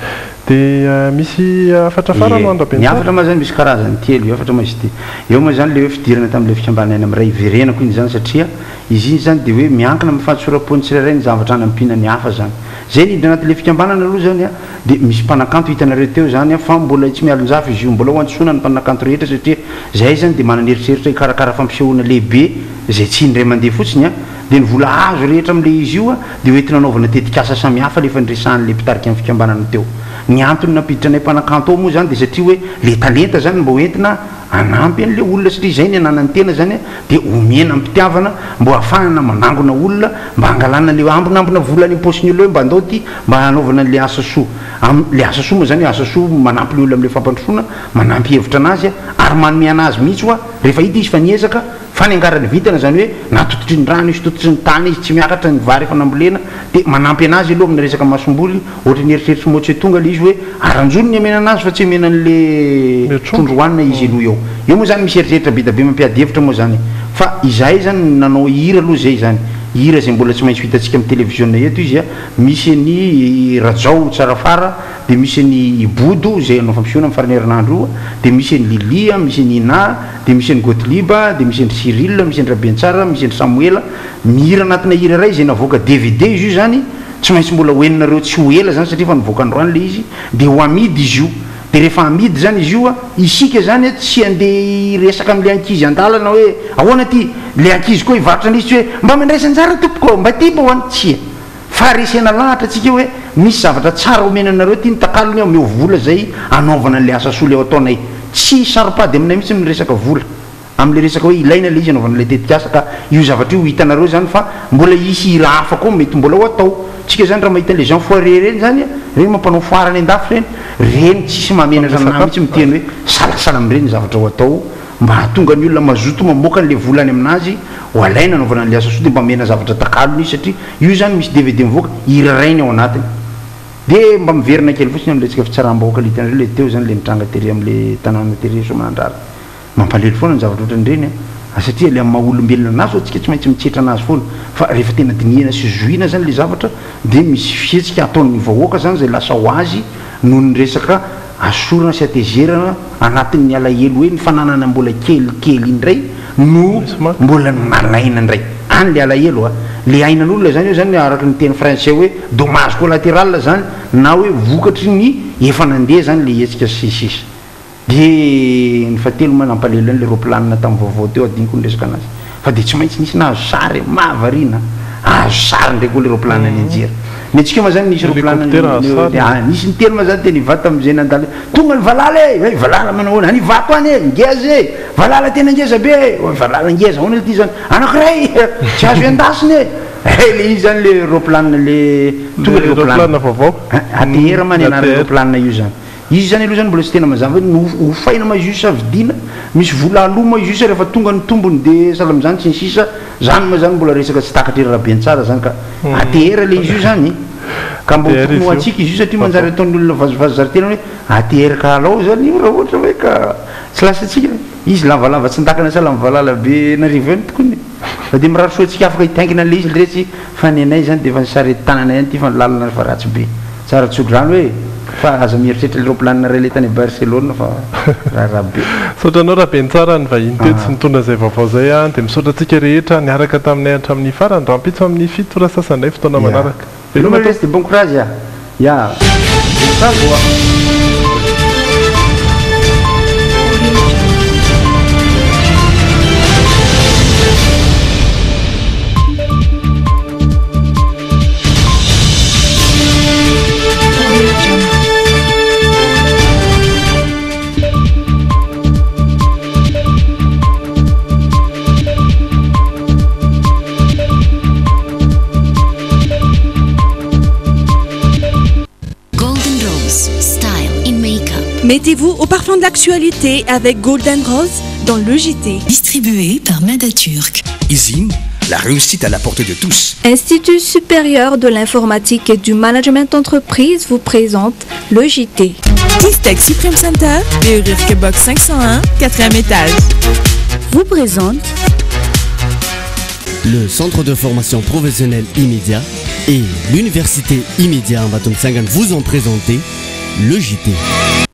dia misy afatra farany andro ny afatra moa zany misy karazany telo io afatra moa izy eo moa zany le hoe fidirana tamin'le fikambana any amiray iverenako iny zany satria izy iny zany dia hoe miankina amin'ny fahatsorapony tsirairay ny zavatra any ampina ny hafa zany zay nidra anatin'le fikambanana aloha zany a dia misy mpanakanto hitanareo teo zany a fa mbola tsy mialonjafy izy io mbola ho antsona ny mpanakanto rehetra satria zay zany dia manana eritreritra hikarakara fampisehoana lehibe zay tsy indray mandeha fotsiny a dia ny vola azo rehetra amin'le izy io a dia hoentina anaovana tetikasa samihafa lefa ndresahan'le mpitarika amin'ny fikambanana teo ny antony nampiditra anay mpanakanto ao moa zany dia satria hoe le talenta zany mba hoentina anampy an'le olona satria zay ny ananany tena zany a dia omena mpitiavana mbo ahafahana manangona olona mba hangalana le ambonambona vola ny posiny olo hoe mba andao ty mba hanaovana le asa soa le asa soa moa zany asa soa manampy le olona am'le fampandrosoana manampy hevitra anazy a ary manome anazy mihitsy oa rehefa hita izy fa niezaka fa ny angarany vitana zany hoe natototry ny rano izy tototry ny tany izy tsy miakatra ny vary efa nambolena dia manampy anazy aloha amin'ny resaka masomboly ohatra ny eritreritry moatsy tonga le izy hoe aranjony ny amena anazy fa tsy amena an'le trondroanina izy aloha eo moa zany misy eritreritra be da be mampiady hevitra moa zany fa izay zany nanao hira aloha zay zany hira zay mbola tsy maintsy hitantsika amin'ny télévision eto izy a misy ny rajao tsarafara dia misy ny bodo zay anao fampisehoana amin'ny farany herinandro io dia misy ny lilia misy ny ina dia misy ny gotliba dia misy ny cyril misy ny rabentsara misy ny samuela mihira anatina hira ray zay navoaka dvd izy io zany tsy maintsy mbola hoeninareo tsy ho ela zany satria fa nivoaka androany le izy dia ho amidy izy io dia rehefa amidy zany izy io a isika zany tsy andeha resaka amin'le ankizy an-dalana hoe ahoana ty le ankizy koa hivarotra an'izy tsy hoe mba mandraisanjara tompoko mba ty mba hoany tsia fa resena lahatra atsika hoe misy zavatra tsara omenanareo ty ny takalony ao meo vola zay anaovana an'le asa soa le ao ataonay tsy saripady aminay mihitsy ny resaka vola am'le resaka hoe ilaina le izy anaovana le tetikasa ka io zavatra io hitanareo zany fa mbola isy raha hafa koa mety mbola ho atao tsika zany raha mahita le Jean Foirier reny zany a reny mampanao foarany an-dafy reny tsisy mamena zana mihitsy miteny hoe salasala amin'ireny zavatra ho atao mba hatonga ny olona mazoto mamoaka n'le volany aminazy ho alaina anaovana an'le asa soa dia mba mena zavatra takalony izy satria io zany misy dvd mivoaka irarainy ao anatiny dia mba miverina kely fotsiny am'letsika fitsaram-bahoaka le hitanareo le teo zany le mitranga tery am'le tanàna tery somanandrara mampalely foana ny zavatra ohatran'ireny a satria le amin'ny maha-olombelona anazy atsika tsy maintsy mitsetra anazy foana fa rehefa tena dinihana sy zoina zany le zavatra dia misy fietsika ataon'ny vahoaka zany zay lasa ho azy noho ny resaka asorana sy atezerana anatin'ny alahelo hoe ny fananana mbola kelikely indray no mbola malaina indray any le alahelo a le ainan'olona zany io zany araka ny teny français hoe dommage collatéral zany na hoe vokatry ny efa nandeha zany le hetsika sisisa dia ny fatelo manampalelo any le roplanina tamin'ny vaovao teo adiniko ny resaka anazy fa dia tsy maintsy nisy nahazo sary mahavariana azo sary ndraiky koa le roplanina ny anjera metsika ma zany nisy roplanina nisy ny telo ma zany teny ivata am'izay nandalo tonga ny valala e valala manao hoana any vato any e ngeza e valala tena ngeza be valala ngeza hoana ty zany anakiray tsy azo endasiny e le izy zany le roplanina le tonga le roplanina vaovao atehera ma ny anarany roplanina io zany izy zany aloha zany mbola tsy tena mazava hoe hofaina ma izy io sa vidina misy vola aloma izy io sa rehefa tonga ny tombony dia sahala am'izany tsy ny sisa zany ma zany mbola resaka tsy takatry rahaben tsara zany ka atehera le izy io zany ka mbo tokony ho atsika izy io satria manjary ataon'ny olona vazovazo zaritena hoe ateraka alao zany io raha ohatra hoe ka tsy lasatsika izy lavalava tsy ndakana sa lamivalala be narivo eny tokony fa dia miraro soatsika afaka hitaingina le izy lretsy fa ny anay zany dia efa nisarety tanana any ty fa nilalana fa ratsy be tsara tsodrano hoe fa aza mieritreritra le roplanina ray le tany Barcelone fa raha be saotranao raha ben tsara ny vahiny teto sy nitondra zay vaovao zay a dia misaotra atsika rehetra niaraka taminay hatramin'ny farany rampitso amin'ny fitora sasandray fotoana manaraka velomatesy de bon courage ya Mettez-vous au parfum de l'actualité avec Golden Rose dans le JT. Distribué par Madaturk. Isine, la réussite à la portée de tous. Institut supérieur de l'informatique et du management d'entreprise vous présente le JT. Tech Supreme Center, Rue Box 501, 4e étage. Vous présente le centre de formation professionnelle immédiat et l'université immédiate Mbatomsangan vous ont présenté le JT.